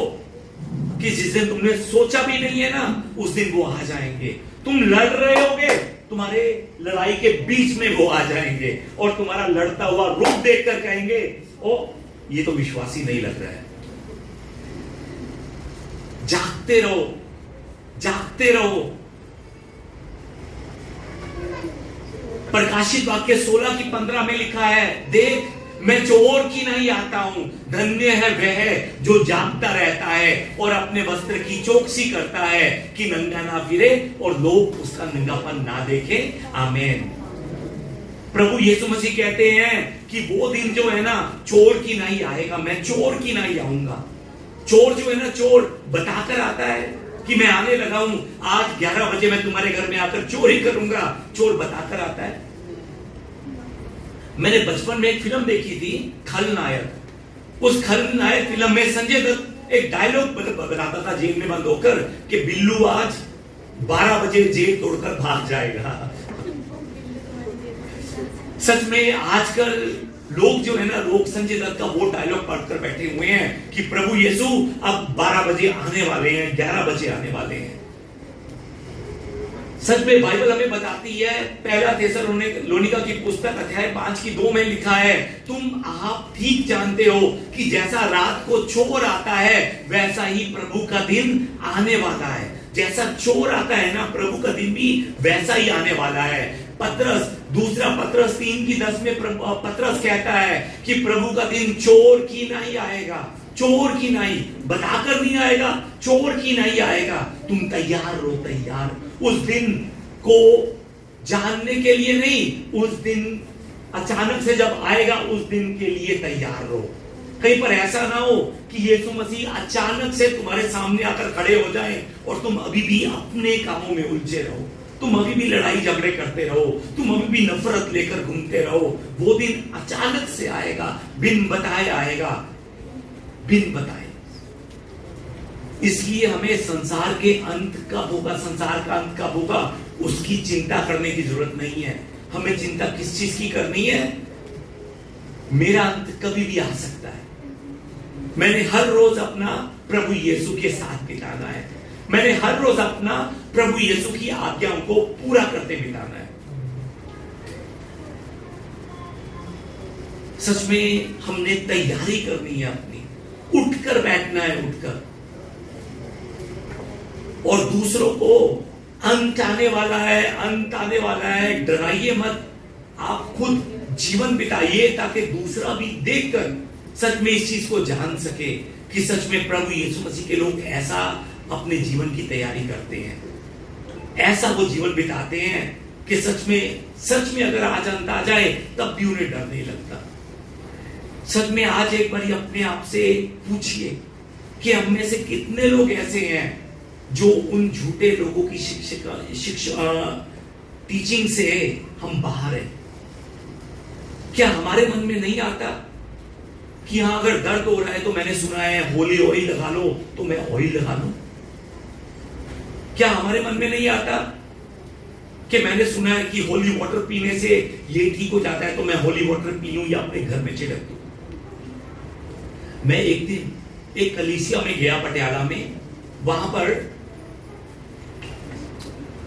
कि जिस दिन तुमने सोचा भी नहीं है ना, उस दिन वो आ जाएंगे। तुम लड़ रहे होगे, तुम्हारे लड़ाई के बीच में वो आ जाएंगे और तुम्हारा लड़ता हुआ रूप देखकर कहेंगे, ओ ये तो विश्वासी नहीं लग रहा है। जागते रहो, जागते रहो। प्रकाशित वाक्य 16 की 15 में लिखा है, देख मैं चोर की नहीं आता हूं, धन्य है वह जो जागता रहता है और अपने वस्त्र की चौकसी करता है, कि नंगा ना फिरे और लोग उसका नंगापन ना देखे। आमीन। प्रभु यीशु मसीह कहते हैं कि वो दिन जो है ना, चोर की नहीं आएगा, मैं चोर की नहीं आऊंगा। चोर जो है ना, चोर बताकर आता है कि मैं आने लगा हूं, आज 11 बजे मैं तुम्हारे घर में आकर चोरी करूंगा। चोर बताकर आता है। मैंने बचपन में एक फिल्म देखी थी, खलनायक। उस खलनायक फिल्म में संजय दत्त एक डायलॉग बताता था जेल में बंद होकर, कि बिल्लू आज 12 बजे जेल तोड़कर भाग जाएगा। सच में आजकल लोग जो है ना, लोग संजय दत्त का वो डायलॉग पढ़कर बैठे हुए हैं कि प्रभु यीशु अब 12 बजे आने वाले हैं, 11 बजे आने वाले हैं। सच में बाइबल हमें बताती है, पहला थिस्सलुनीका की पुस्तक अध्याय 5 की 2 में लिखा है, तुम आप ठीक जानते हो कि जैसा रात को चोर आता है, वैसा ही प्रभु का दिन आने वाला है। जैसा चोर आता है ना, प्रभु का दिन भी वैसा ही आने वाला है। पतरस, दूसरा पतरस 3 की 10 में पतरस कहता है कि प्रभु का दिन चोर की नहीं आएगा, चोर की नहीं, बताकर नहीं आएगा, चोर की नहीं आएगा। तुम तैयार रहो, तैयार। उस दिन को जानने के लिए नहीं, उस दिन अचानक से जब आएगा, उस दिन के लिए तैयार रहो। कहीं पर ऐसा ना हो कि यीशु मसीह अचानक से तुम्हारे सामने आकर खड़े हो जाएं और तुम अभी भी अपने कामों में उलझे रहो, तुम अभी भी लड़ाई झगड़े करते रहो, तुम अभी भी नफरत लेकर घूमते रहो। वो दिन अचानक से आएगा, बिन बताए आएगा, बिन बताए। इसलिए हमें संसार के अंत कब होगा, संसार का अंत कब होगा, उसकी चिंता करने की जरूरत नहीं है। हमें चिंता किस चीज की करनी है? मेरा अंत कभी भी आ सकता है। मैंने हर रोज अपना प्रभु यीशु के साथ बिताना है। मैंने हर रोज अपना प्रभु यीशु की आज्ञाओं को पूरा करते बिताना है। सच में हमने तैयारी करनी है अपनी, उठकर बैठना है, उठकर। और दूसरों को अंत आने वाला है, अंत आने वाला है, डराइए मत, आप खुद जीवन बिताइए ताकि दूसरा भी देखकर सच में इस चीज को जान सके कि सच में प्रभु यीशु मसीह के लोग ऐसा अपने जीवन की तैयारी करते हैं, ऐसा वो जीवन बिताते हैं कि सच में अगर आज अंत आ जाए तब भी उन्हें डर नहीं लगता। सच में आज एक बार अपने आप से पूछिए कि हम में से कितने लोग ऐसे हैं जो उन झूठे लोगों की शिक्षा टीचिंग से हम बाहर हैं। क्या हमारे मन में नहीं आता कि हाँ, अगर दर्द हो रहा है तो मैंने सुना है होली ऑयल लगा लो, तो मैं ऑयल लगा लूं? क्या हमारे मन में नहीं आता कि मैंने सुना है कि होली वाटर पीने से ये ठीक हो जाता है, तो मैं होली वाटर पी लूं या अपने घर में छिड़क दूं? मैं एक दिन एक कलीसिया में गया पटियाला में, वहां पर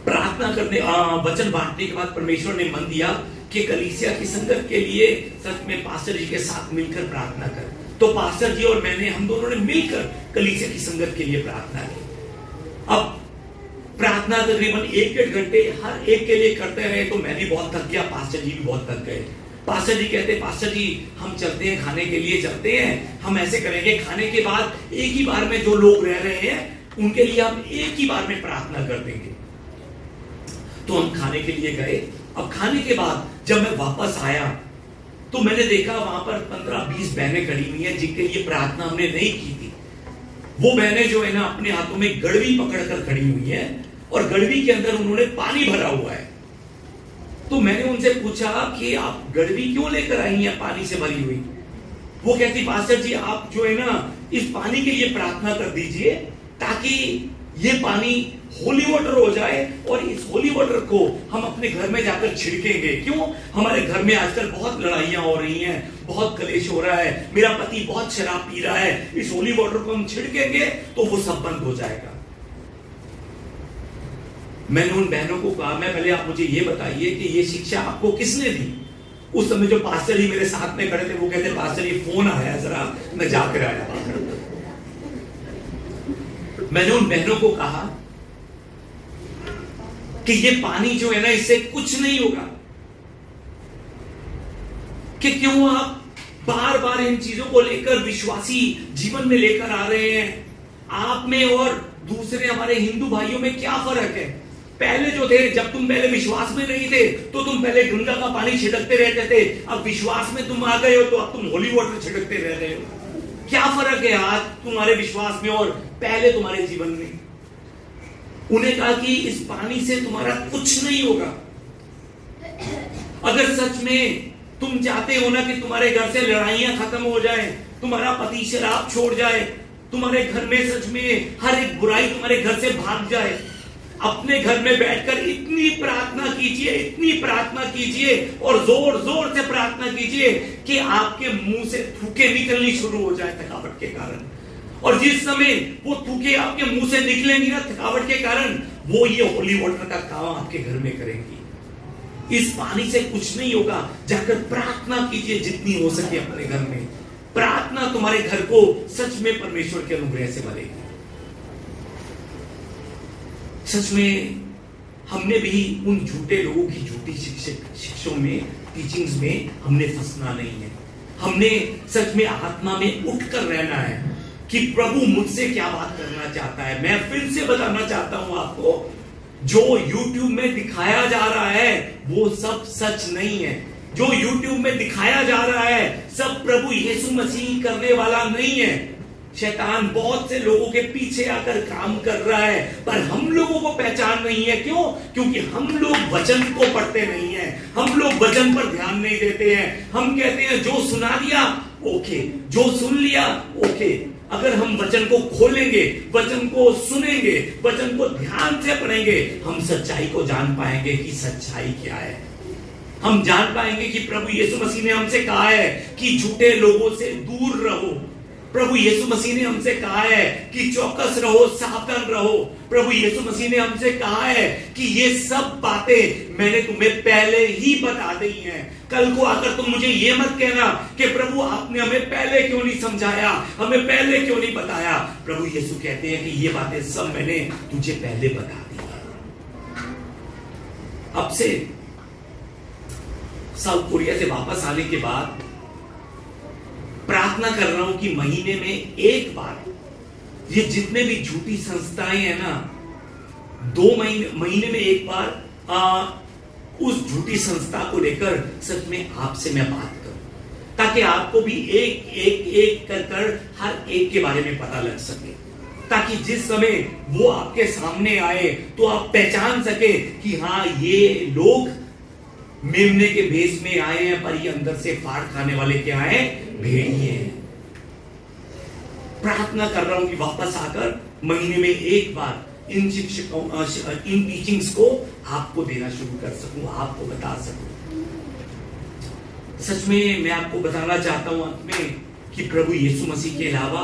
प्रार्थना करने वचन बांटने के बाद परमेश्वर ने मन दिया कि कलीसिया की संगत के लिए सच में पास्टर जी के साथ मिलकर प्रार्थना कर। तो पास्टर जी और हम दोनों ने मिलकर कलीसिया की संगत के लिए प्रार्थना की। अब प्रार्थना तकरीबन 1-1.5 घंटे हर एक के लिए करते रहे, तो मैं भी बहुत थक गया, पास्टर जी भी बहुत थक गए। पास्टर जी कहते, पास्टर जी हम चलते हैं, खाने के लिए चलते हैं, हम ऐसे करेंगे, खाने के बाद एक ही बार में जो लोग रह रहे हैं उनके लिए हम एक ही बार में प्रार्थना कर देंगे। तो हम खाने के लिए गए। अब खाने के बाद जब मैं वापस आया तो मैंने देखा वहां पर 15-20 बहनें खड़ी हुई हैं जिनके लिए प्रार्थना हमने नहीं की थी। वो बहनें जो है ना, अपने हाथों में गड़वी पकड़कर खड़ी हुई हैं और गड़वी के अंदर उन्होंने पानी भरा हुआ है। तो मैंने उनसे पूछा कि आप गड़वी क्यों लेकर आई हैं पानी से भरी हुई? वो कहती, पास्टर जी आप जो है ना इस पानी के लिए प्रार्थना कर दीजिए ताकि ये पानी होली वाटर हो जाए और इस होली वाटर को हम अपने घर में जाकर छिड़केंगे। क्यों? हमारे घर में आजकल बहुत लड़ाइयां हो रही हैं, बहुत कलेश हो रहा है, मेरा पति बहुत शराब पी रहा है, इस होली वाटर को हम छिड़केंगे तो वो सब बंद हो जाएगा। मैंने उन बहनों को कहा, मैं पहले आप मुझे ये बताइए कि ये शिक्षा आपको किसने दी? उस समय जो पास्टर जी मेरे साथ में खड़े थे वो कहते, पास्टर जी फोन आया जरा मैं जाकर आया। मैंने उन बहनों को कहा कि ये पानी जो है ना इससे कुछ नहीं होगा, कि क्यों आप बार बार इन चीजों को लेकर विश्वासी जीवन में लेकर आ रहे हैं? आप में और दूसरे हमारे हिंदू भाइयों में क्या फर्क है? पहले जो थे, जब तुम पहले विश्वास में नहीं थे तो तुम पहले गंगा का पानी छिड़कते रहते थे, अब विश्वास में तुम आ गए हो तो अब तुम होली वाटर छिड़कते रह रहे हो। क्या फर्क है आज तुम्हारे विश्वास में और पहले तुम्हारे जीवन में? उन्हें कहा कि इस पानी से तुम्हारा कुछ नहीं होगा। अगर सच में तुम चाहते हो ना कि तुम्हारे घर से लड़ाइयां खत्म हो जाए, तुम्हारा पति शराब छोड़ जाए, तुम्हारे घर में सच में हर एक बुराई तुम्हारे घर से भाग जाए, अपने घर में बैठकर इतनी प्रार्थना कीजिए, इतनी प्रार्थना कीजिए और जोर जोर से प्रार्थना कीजिए कि आपके मुंह से थूके निकलनी शुरू हो जाए थकावट के कारण। और जिस समय वो थूके आपके मुंह से निकलेंगी ना थकावट के कारण, वो ये होली वाटर का काम आपके घर में करेंगी। इस पानी से कुछ नहीं होगा, जाकर प्रार्थना कीजिए जितनी हो सके अपने घर में। प्रार्थना तुम्हारे घर को सच में परमेश्वर के अनुग्रह से भरेगी। सच में हमने भी उन झूठे लोगों की झूठी शिक्षों में, टीचिंग्स में हमने फंसना नहीं है। हमने सच में आत्मा में उठकर रहना है कि प्रभु मुझसे क्या बात करना चाहता है। मैं फिर से बताना चाहता हूं आपको, जो YouTube में दिखाया जा रहा है वो सब सच नहीं है। जो YouTube में दिखाया जा रहा है सब प्रभु यीशु मसीह करने वाला नहीं है। शैतान बहुत से लोगों के पीछे आकर काम कर रहा है, पर हम लोगों को पहचान नहीं है। क्यों? क्योंकि हम लोग वचन को पढ़ते नहीं है, हम लोग वचन पर ध्यान नहीं देते हैं। हम कहते हैं जो सुना दिया ओके, जो सुन लिया ओके। अगर हम वचन को खोलेंगे, वचन को सुनेंगे, वचन को ध्यान से पढ़ेंगे, हम सच्चाई को जान पाएंगे कि सच्चाई क्या है। हम जान पाएंगे कि प्रभु यीशु मसीह ने हमसे कहा है कि झूठे लोगों से दूर रहो। प्रभु यीशु मसीह ने हमसे कहा है कि चौकस रहो, सावधान रहो। प्रभु यीशु मसीह ने हमसे कहा है कि ये सब बातें मैंने तुम्हें पहले ही बता दी हैं। कल को आकर तुम मुझे ये मत कहना कि प्रभु आपने हमें पहले क्यों नहीं समझाया, हमें पहले क्यों नहीं बताया। प्रभु यीशु कहते हैं कि ये बातें सब मैंने तुझे पहले बता दी है। अब से साउथ कोरिया से वापस आने के बाद प्रार्थना कर रहा हूं कि महीने में एक बार ये जितने भी झूठी संस्थाएं हैं ना, 2 महीने में एक बार उस झूठी संस्था को लेकर सच में आपसे मैं बात करूं, ताकि आपको भी एक कर हर एक के बारे में पता लग सके, ताकि जिस समय वो आपके सामने आए तो आप पहचान सके कि हाँ, ये लोग मेमने के भेष में आए हैं, पर ये अंदर से फाड़ खाने वाले क्या है? भेड़िए हैं। प्रार्थना कर रहा हूं कि वापस आकर महीने में एक बार इन शिक्षकों इन टीचिंग्स को आपको देना शुरू कर सकूं, आपको बता सकूं। सच में मैं आपको बताना चाहता हूं अंत में कि प्रभु यीशु मसीह के अलावा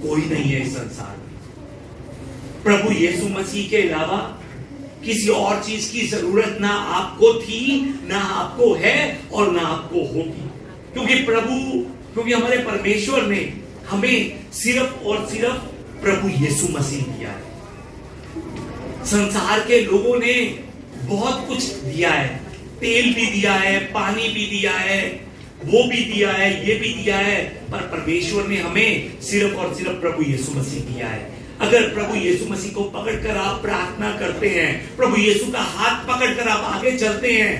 कोई नहीं है इस संसार में। प्रभु यीशु मसीह के अलावा किसी और चीज की जरूरत ना आपको थी, ना आपको है और ना आपको होगी, क्योंकि हमारे परमेश्वर ने हमें सिर्फ और सिर्फ प्रभु यीशु मसीह दिया है। संसार के लोगों ने बहुत कुछ दिया है, तेल भी दिया है, पानी भी दिया है, वो भी दिया है, ये भी दिया है, पर परमेश्वर ने हमें सिर्फ और सिर्फ प्रभु यीशु मसीह दिया है। अगर प्रभु यीशु मसीह को पकड़कर आप प्रार्थना करते हैं, प्रभु यीशु का हाथ पकड़कर आप आगे चलते हैं,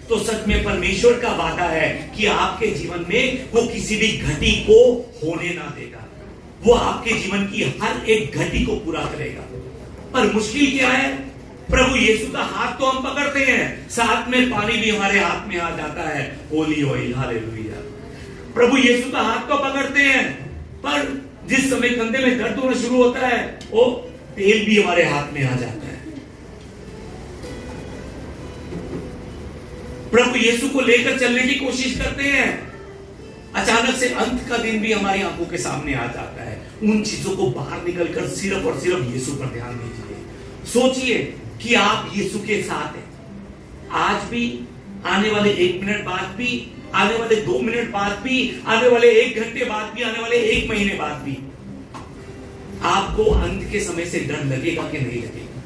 तो सच में परमेश्वर का वादा है कि आपके जीवन में वो किसी भी घटी को होने ना देगा। वो आपके जीवन की हर एक घटी को पूरा करेगा। पर मुश्किल क्या है? प्रभु यीशु का हाथ तो हम पकड़ते हैं, साथ में पानी भी हमारे हाथ में आ जाता है, होली ऑयल, हालेलुया। प्रभु यीशु का हाथ तो पकड़ते हैं, पर जिस समय कंधे में दर्द होना शुरू होता है, वो तेल भी हमारे हाथ में आ जाता है। प्रभु यीशु को लेकर चलने की कोशिश करते हैं, अचानक से अंत का दिन भी हमारी आंखों के सामने आ जाता है। उन चीजों को बाहर निकलकर सिर्फ और सिर्फ यीशु पर ध्यान दीजिए। सोचिए कि आप यीशु के साथ हैं। आज भी, आने वाले 1 मिनट बाद भी, आने वाले 2 मिनट बाद भी, आने वाले 1 घंटे बाद भी, आने वाले 1 महीने बाद भी आपको अंत के समय से डर लगेगा कि नहीं लगेगा?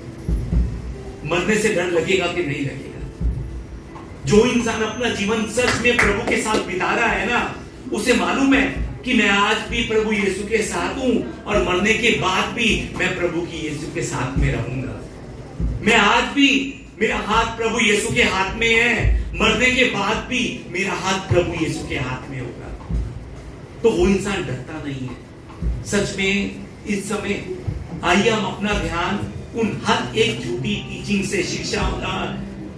मरने से डर लगेगा कि नहीं लगेगा? जो इंसान अपना जीवन सच में प्रभु के साथ बिता रहा है ना, उसे मालूम है कि मैं आज भी प्रभु यीशु के साथ हूं और मरने के बाद भी मैं प्रभु की यीशु के साथ में रहूंगा। मैं आज भी, मेरा हाथ प्रभु यीशु के हाथ में है, मरने के बाद भी मेरा हाथ प्रभु यीशु के हाथ में होगा। तो वो इंसान डरता नहीं है। सच में इस समय आइए हम अपना ध्यान उन हर एक झूठी टीचिंग से, शिक्षा,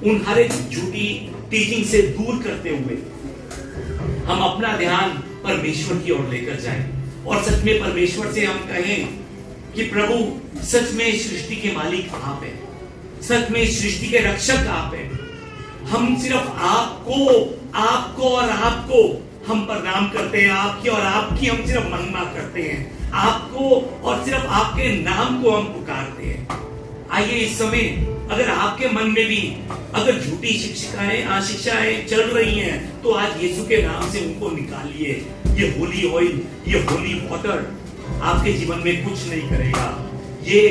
उन हर एक झूठी टीचिंग से दूर करते हुए हम अपना ध्यान परमेश्वर की ओर लेकर जाएं और सच में परमेश्वर से हम कहें कि प्रभु, सच में सृष्टि के मालिक आप हैं, सच में सृष्टि के रक्षक आप हैं। हम सिर्फ आपको और आपको हम प्रणाम करते हैं, आपकी और आपकी हम सिर्फ महिमा करते हैं, आपको और सिर्फ आपके नाम को हम पुकारते हैं। आइए इस समय अगर आपके मन में भी अगर झूठी शिक्षाएं चल रही हैं, तो आज यीशु के नाम से उनको निकालिए। ये होली ऑयल, ये होली वाटर आपके जीवन में कुछ नहीं करेगा। ये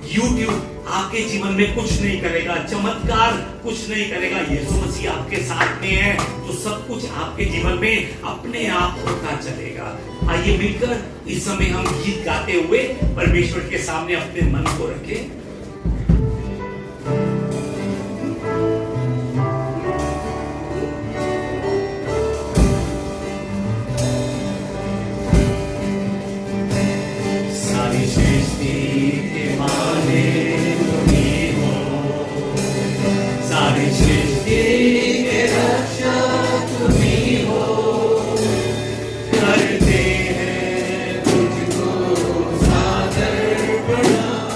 YouTube आपके जीवन में कुछ नहीं करेगा, चमत्कार कुछ नहीं करेगा। यीशु मसीह आपके साथ में है तो सब कुछ आपके जीवन में अपने आप होता चलेगा। आइए मिलकर इस समय हम गीत गाते हुए परमेश्वर के सामने अपने मन को रखें। सारी सृष्टि के मालिक तुम्हीं हो, सारी सृष्टि के रक्षक तुम्हीं हो, करते हैं तुझको सादर प्रणाम,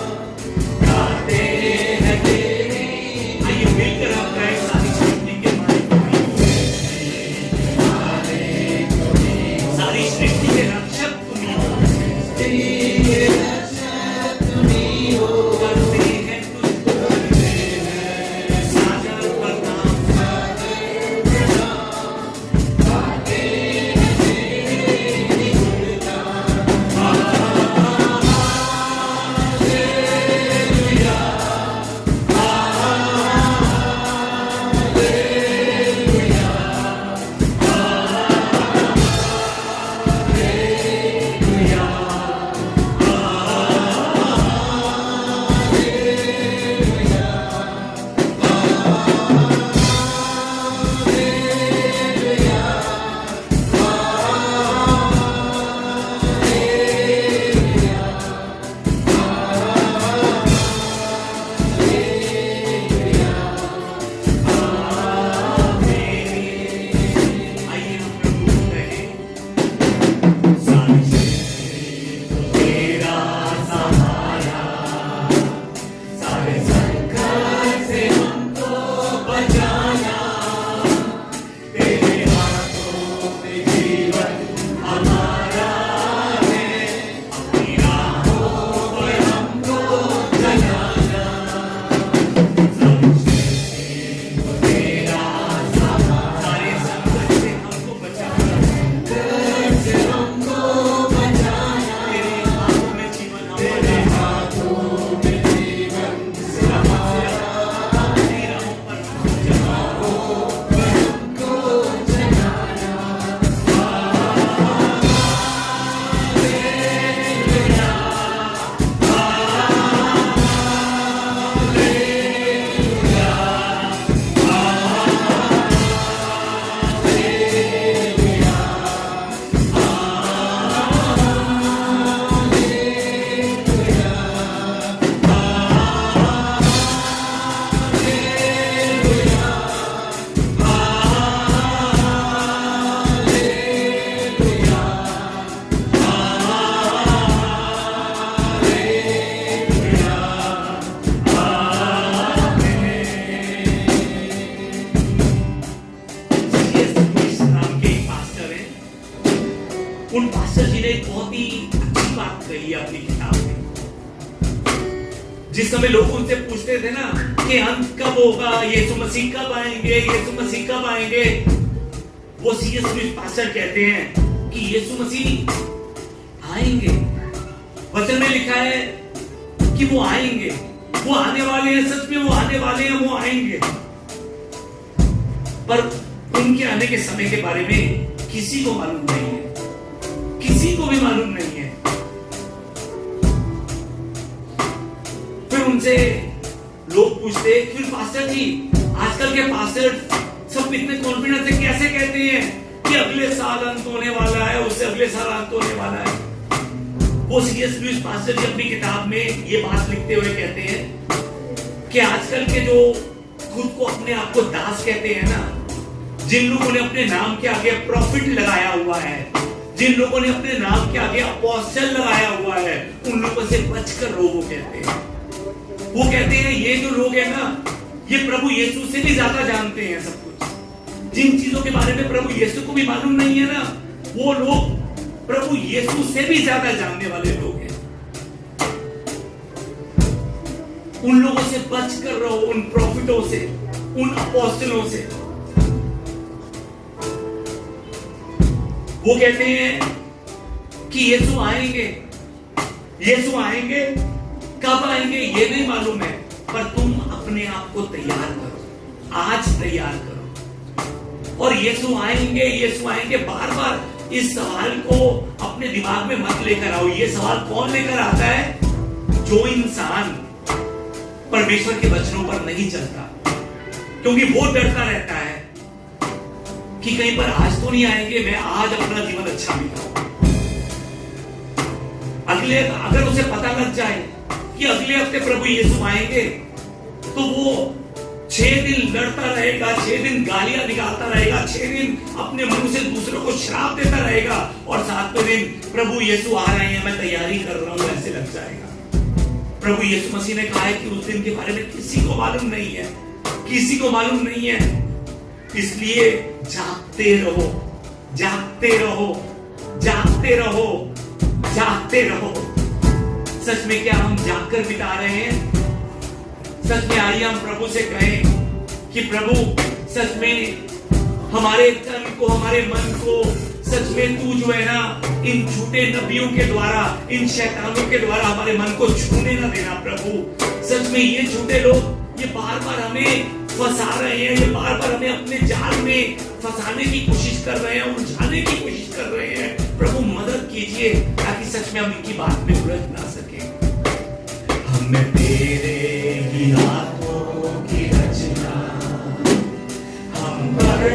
उन पास्टर जी ने एक बहुत ही अच्छी बात कही है अपनी किताब में। जिस समय लोग उनसे पूछते थे ना कि अंत कब होगा, यीशु मसीह कब आएंगे, यीशु मसीह कब आएंगे, वो सीएस लुईस पास्टर कहते हैं कि यीशु मसीह आएंगे। वचन में लिखा है कि वो आएंगे, वो आने वाले हैं, सच में वो आने वाले हैं, वो आएंगे। पर उनके आने के समय के बारे में किसी को मालूम नहीं है, किसी को भी मालूम नहीं है। फिर उनसे लोग पूछते फिर पास्टर जी, आजकल के पास्टर सब इतने कॉन्फिडेंस से कैसे कहते हैं कि अगले साल अंत होने वाला है, उससे अगले साल अंत होने वाला है। वो सीएस लुईस पास्टर जी अपनी किताब में ये बात लिखते हुए कहते हैं कि आजकल के जो खुद को अपने आप को दास कहते हैं ना, जिन लोगों ने अपने नाम के आगे प्रॉफिट लगाया हुआ है, जिन लोगों ने अपने नाम के आगे अपोस्टल लगाया हुआ है, उन लोगों से बचकर रहो। वो कहते हैं ये जो लोग हैं ना, ये प्रभु यीशु से भी ज्यादा जानते हैं सब कुछ। जिन चीजों के बारे में प्रभु यीशु को भी मालूम नहीं है ना, वो लोग प्रभु यीशु से भी ज्यादा जानने वाले लोग हैं। उन लोगों से बचकर रहो, उन प्रॉफिटों से, उन अपोस्टलों से। वो कहते हैं कि यीशु आएंगे, यीशु आएंगे, कब आएंगे ये नहीं मालूम है, पर तुम अपने आप को तैयार करो, आज तैयार करो। और यीशु आएंगे, यीशु आएंगे, बार बार इस सवाल को अपने दिमाग में मत लेकर आओ। ये सवाल कौन लेकर आता है? जो इंसान परमेश्वर के वचनों पर नहीं चलता, क्योंकि वो डरता रहता है कि कहीं पर आज तो नहीं आएंगे, मैं आज अपना जीवन अच्छा बिताऊं। अगर उसे पता लग जाए कि अगले हफ्ते प्रभु यीशु आएंगे, तो वो 6 दिन लड़ता रहेगा, 6 दिन गालियां निकालता रहेगा, 6 दिन अपने मुंह से दूसरों को श्राप देता रहेगा, और 7वें दिन प्रभु यीशु आ रहे हैं, मैं तैयारी कर रहा हूं, ऐसे लग जाएगा। प्रभु यीशु मसीह ने कहा है कि उस दिन के बारे में किसी को मालूम नहीं है, किसी को मालूम नहीं है। इसलिए जागते रहो, जागते रहो, जागते रहो, जागते रहो। सच में क्या हम जागकर बिता रहे हैं? सच में आइए हम प्रभु से कहें कि प्रभु सच में हमारे तन को, हमारे मन को, सच में तू जो है ना, इन झूठे नबियों के द्वारा, इन शैतानों के द्वारा हमारे मन को छूने ना देना प्रभु। सच में ये झूठे लोग ये बार बार हमें फंसा रहे हैं, ये बार बार हमें अपने जाल में फंसाने की कोशिश कर रहे हैं, उलझाने की कोशिश कर रहे हैं। प्रभु मदद कीजिए ताकि सच में हम इनकी बात में उलझ ना सके। हमें तेरे ही हाथों की रचना, हम पर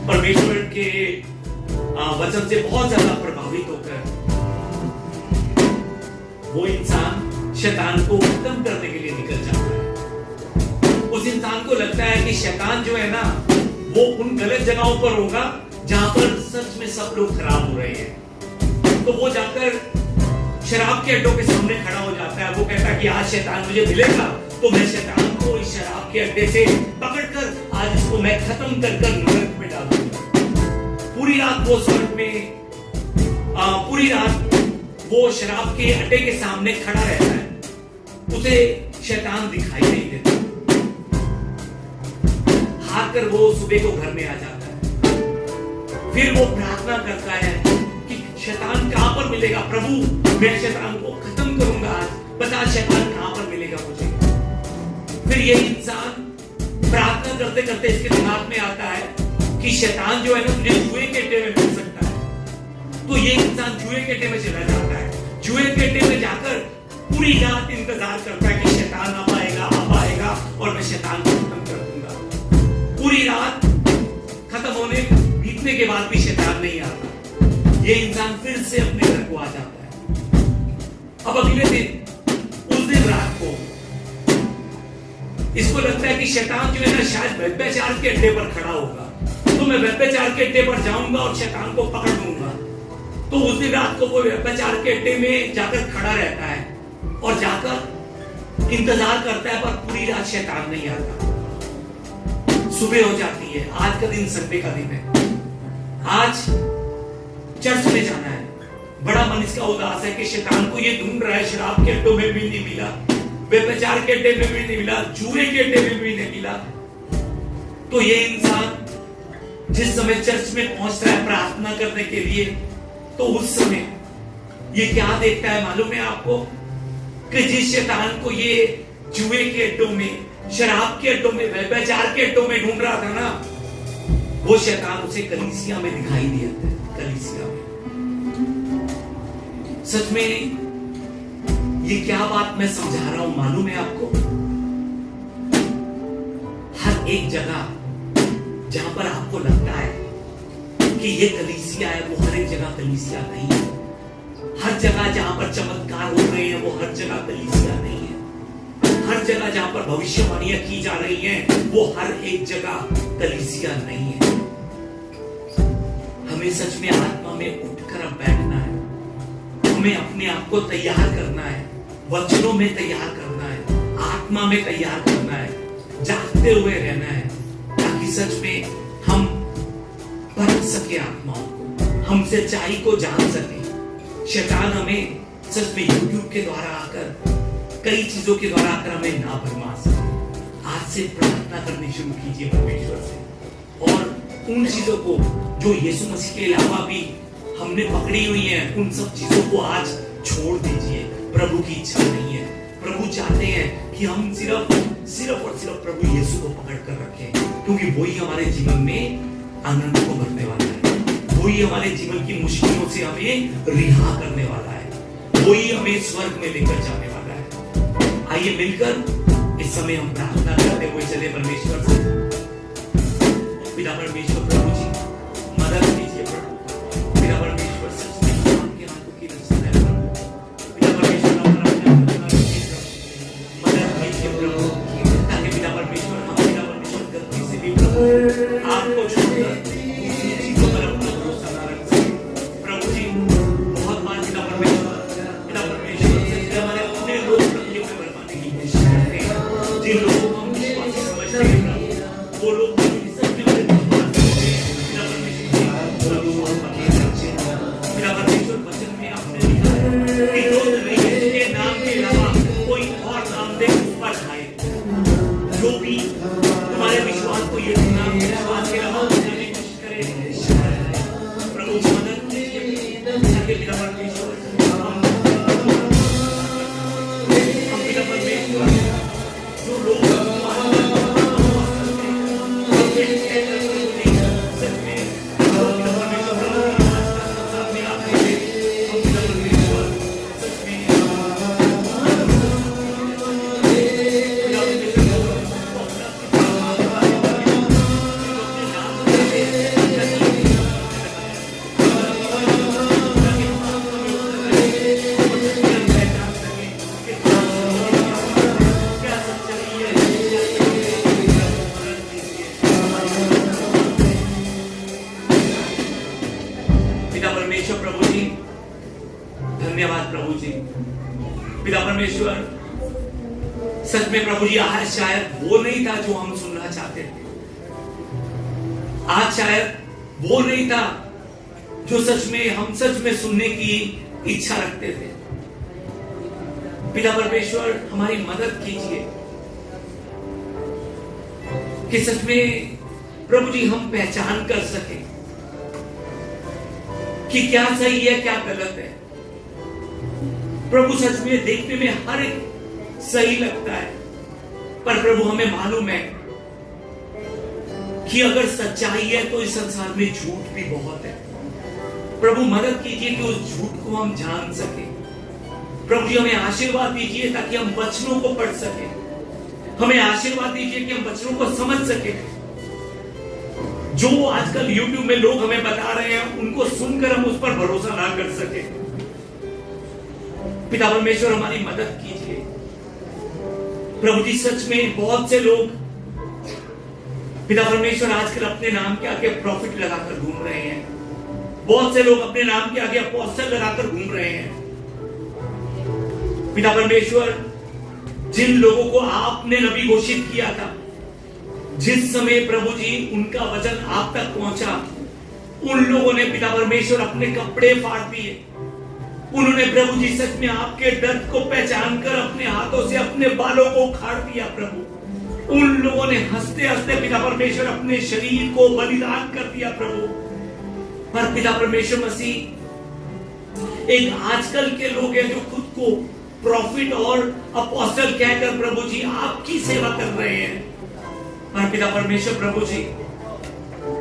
परमेश्वर के वचन से बहुत ज्यादा प्रभावित होकर वो इंसान शैतान को खत्म करने के लिए निकल जाता है। उस इंसान को लगता है कि शैतान जो है ना, वो उन गलत जगहों पर होगा जहां पर सच में सब लोग खराब हो रहे हैं। तो वो जाकर शराब के अड्डों के सामने खड़ा हो जाता है। वो कहता है कि आज शैतान मुझे मिलेगा तो मैं शैतान को इस शराब के अड्डे से पकड़कर आज इसको मैं खत्म कर कर नरक में डालूंगा। पूरी रात वो स्वर्ग में पूरी रात वो शराब के अड्डे के सामने खड़ा रहता है, उसे शैतान दिखाई नहीं देता। हार कर वो सुबह को घर में आ जाता है। फिर वो प्रार्थना करता है कि शैतान कहां पर मिलेगा प्रभु, मैं शैतान को खत्म करूंगा आज, बता शैतान कहां पर मिलेगा मुझे। फिर ये इंसान प्रार्थना करते करते इसके दिमाग में आता है कि शैतान जो है ना तुझे जुए के अड्डे में मिल सकता है। तो ये इंसान जुए के अड्डे में चला जाता है। जुए के अड्डे में जाकर पूरी रात इंतजार करता है कि शैतान अब आएगा और मैं शैतान को खत्म कर दूंगा। पूरी रात खत्म होने बीतने के बाद भी शैतान नहीं आता। ये इंसान फिर से अपने घर को आ जाता है। अब अगले दिन, उस दिन रात को इसको लगता है कि शैतान जो है ना शायद व्यभिचार के अड्डे पर खड़ा होगा, तो मैं व्यभिचार के अड्डे पर जाऊंगा और शैतान को पकड़ लूंगा। तो उस दिन रात को वो व्यभिचार के अड्डे में जाकर खड़ा रहता है और जाकर इंतजार करता है, पर पूरी रात शैतान नहीं आता। सुबह हो जाती है। आज का दिन संडे का दिन है। आज चर्च में जाना है। बड़ा मन इसका उदास है कि शैतान को ये ढूंढ रहा है, शराब के अड्डों में भी नहीं मिला, व्यभिचार के अड्डे में भी नहीं मिला, जुए के अड्डे में भी नहीं मिला। तो ये इंसान जिस समय चर्च में पहुंचता है प्रार्थना करने के लिए, तो उस समय ये क्या देखता है मालूम है आपको, कि जिस शैतान को ये जुए के अड्डों में, शराब के अड्डों में, व्यभिचार के अड्डों में ढूंढ रहा था ना, वो शैतान उसे कलीसिया में दिखाई दिया। कलीसिया में सच में ये क्या बात मैं समझा रहा हूं मालूम है आपको? हर एक जगह जहां पर आपको लगता है कि ये कलीसिया है, वो हर एक जगह कलीसिया नहीं है। हर जगह जहां पर चमत्कार हो रहे हैं, वो हर जगह कलीसिया नहीं है। हर जगह जहां पर भविष्यवाणियां की जा रही हैं, वो हर एक जगह कलीसिया नहीं है। हमें सच में आत्मा में उठकर अब बैठना है। हमें अपने आप को तैयार करना है, वचनों में तैयार करना है, आत्मा में तैयार करना है, जागते हुए रहना है, ताकि सच में हम परख सके आत्माओं को, हम सच्चाई को जान सके। शैतान हमें सच में यूट्यूब के द्वारा आकर, कई चीजों के द्वारा आकर हमें ना भरमा सके। आज से प्रार्थना करनी शुरू कीजिए परमेश्वर से, और उन चीजों को जो यीशु मसीह के अलावा भी हमने पकड़ी हुई हैं, उन सब चीजों को आज छोड़ दीजिए। प्रभु की इच्छा नहीं है। प्रभु चाहते हैं कि हम सिर्फ और सिर्फ प्रभु यीशु को पकड़ कर रखें, क्योंकि वही हमारे जीवन में आनंद को भरने वाला है। वही हमारे जीवन की मुश्किलों से हमें रिहा करने वाला है। वही हमें स्वर्ग में लेकर जाने वाला है। आइए मिलकर इस समय हम प्रार्थना करते हुए चले परमेश्वर से। पिता परमेश्वर, प्रभु जी मदद कीजिए प्रभु। पिता परमेश्वर, सच में आपके हाथों की रचना है प्रभु। पिता परमेश्वर, मदद कीजिए प्रभु, ताकि पिता परमेश्वर हम पिता परमेश्वर गलती से भी प्रभु आपको छोड़कर दूसरी चीजों पर अपना भरोसा न रख सके। प्रभु जी बहुत बार पिता परमेश्वर से हमारे अपने लोग प्रभु को बरपाने की कोशिश करते हैं। जिन लोगों को हम विश्वासी समझते हैं प्रभु, वो लोग जो भी तुम्हारे विश्वास को ये विश्वास के अलावा बनाने की कोशिश करे, प्रभु मदद कीजिए ताकि पिता परमेश्वर हम पिता परमेश्वर जो लोग पिता परमेश्वर, सच में प्रभु जी आज शायद वो नहीं था जो हम सुनना चाहते थे, आज शायद वो नहीं था जो हम सच में सुनने की इच्छा रखते थे। पिता परमेश्वर हमारी मदद कीजिए कि सच में प्रभु जी हम पहचान कर सके कि क्या सही है क्या गलत है। प्रभु सच में देखने में हर एक सही लगता है, पर प्रभु हमें मालूम है कि अगर सच्चाई है तो इस संसार में झूठ भी बहुत है। प्रभु मदद कीजिए कि उस झूठ को हम जान सके। प्रभु जी हमें आशीर्वाद दीजिए ताकि हम वचनों को पढ़ सके। हमें आशीर्वाद दीजिए कि हम वचनों को समझ सके। जो आजकल YouTube में लोग हमें बता रहे हैं उनको सुनकर हम उस पर भरोसा ना कर सके। पिता परमेश्वर हमारी मदद कीजिए। प्रभु जी सच में बहुत से लोग पिता परमेश्वर आजकल अपने नाम के आगे प्रॉफिट लगाकर घूम रहे हैं। बहुत से लोग अपने नाम के आगे अपोस्टल लगाकर घूम रहे हैं। पिता परमेश्वर जिन लोगों को आपने नबी घोषित किया था, जिस समय प्रभु जी उनका वचन आप तक पहुंचा, उन लोगों ने पिता परमेश्वर अपने कपड़े फाड़ दिए। उन्होंने प्रभु जी सच में आपके दर्द को पहचान कर अपने हाथों से अपने बालों को उखाड़ दिया। प्रभु उन लोगों ने हंसते हंसते पिता परमेश्वर अपने शरीर को बलिदान कर दिया। प्रभु पर पिता परमेश्वर मसीह एक आजकल के लोग हैं जो खुद को प्रॉफिट और अपोस्टल कहकर प्रभु जी आपकी सेवा कर रहे हैं। पर पिता परमेश्वर प्रभु जी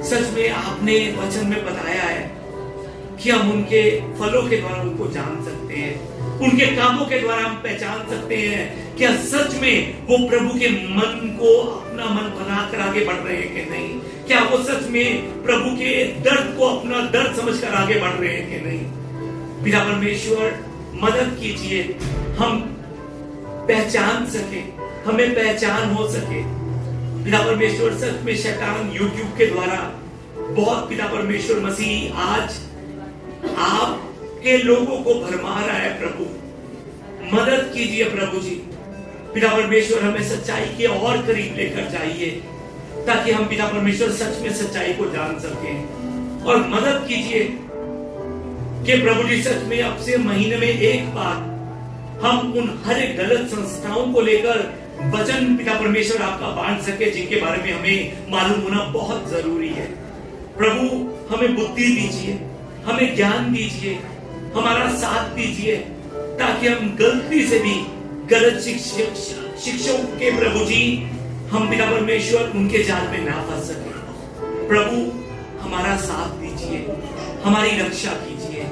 सच में आपने वचन में बताया है कि हम उनके फलों के द्वारा उनको जान सकते हैं, उनके कामों के द्वारा हम पहचान सकते हैं क्या सच में वो प्रभु के मन को अपना मन बनाकर आगे बढ़ रहे हैं कि नहीं। क्या वो सच में प्रभु के दर्द को अपना दर्द समझकर आगे बढ़ रहे हैं कि नहीं। पिता परमेश्वर मदद कीजिए हम पहचान सके, हमें पहचान हो सके। पिता परमेश्वर सच में शैतान YouTube के द्वारा बहुत पिता परमेश्वर मसीह आज आपके लोगों को भरमा रहा है। प्रभु मदद कीजिए प्रभु जी। पिता परमेश्वर हमें सच्चाई के और करीब लेकर जाइए ताकि हम पिता परमेश्वर सच में सच्चाई को जान सकें। और मदद कीजिए कि प्रभु जी सच में अब से महीने में एक बार हम उन हर एक गलत संस्थाओं को लेकर वचन पिता परमेश्वर आपका बांट सके, जिनके बारे में हमें मालूम होना बहुत जरूरी है। प्रभु हमें बुद्धि दीजिए, हमें ज्ञान दीजिए, हमारा साथ दीजिए ताकि हम गलती से भी गलत शिक्षकों के प्रभु जी हम पिता परमेश्वर उनके जाल में ना फंस सके। प्रभु हमारा साथ दीजिए, हमारी रक्षा कीजिए।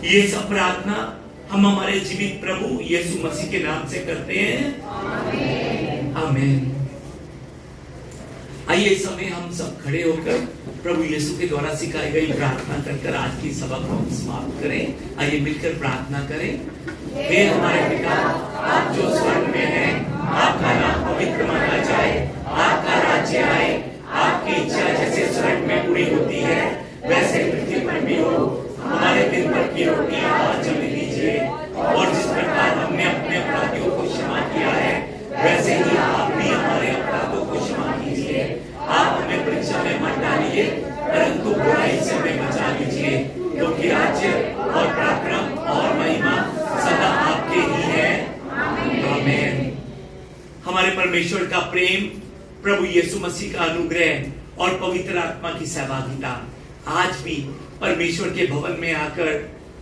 ये सब प्रार्थना हम हमारे जीवित प्रभु यीशु मसीह के नाम से करते हैं, आमीन। आइए इस समय हम सब खड़े होकर प्रभु यीशु के द्वारा सिखाई गई प्रार्थना कर आज की सभा को हम समाप्त करें। आइए मिलकर प्रार्थना करें। हे हमारे पिता, आप जो स्वर्ग में हैं, आपका नाम पवित्र माना जाए, आपका राज्य आए, आपकी इच्छा जैसे स्वर्ग में पूरी होती है वैसे पृथ्वी पर भी हो। हमारे दिन भर की रोटी आज हमें दीजिए, और जिस प्रकार हमने अपने अपराधियों को क्षमा किया है वैसे ही आप भी हमारे अपराधों को क्षमा कीजिए। आप हमें परीक्षा में मत डालिए, परंतु बुराई से हमें बचा लीजिए, क्योंकि राज्य और पराक्रम और महिमा सदा आपके ही है, आमीन। हमारे परमेश्वर का प्रेम, प्रभु यीशु मसीह का अनुग्रह और पवित्र आत्मा की सहभागिता आज भी परमेश्वर के भवन में आकर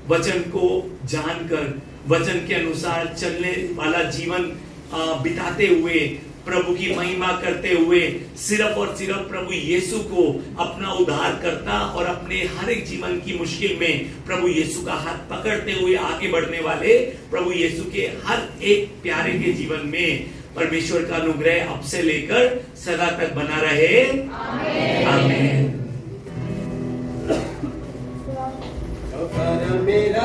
वचन को जानकर वचन के अनुसार चलने वाला जीवन बिताते हुए, प्रभु की महिमा करते हुए सिर्फ और सिर्फ प्रभु यीशु को अपना उद्धारकर्ता और अपने हर एक जीवन की मुश्किल में प्रभु यीशु का हाथ पकड़ते हुए आगे बढ़ने वाले प्रभु यीशु के हर एक प्यारे के जीवन में परमेश्वर का अनुग्रह अब से लेकर सदा तक बना रहे, आमीन। मेरा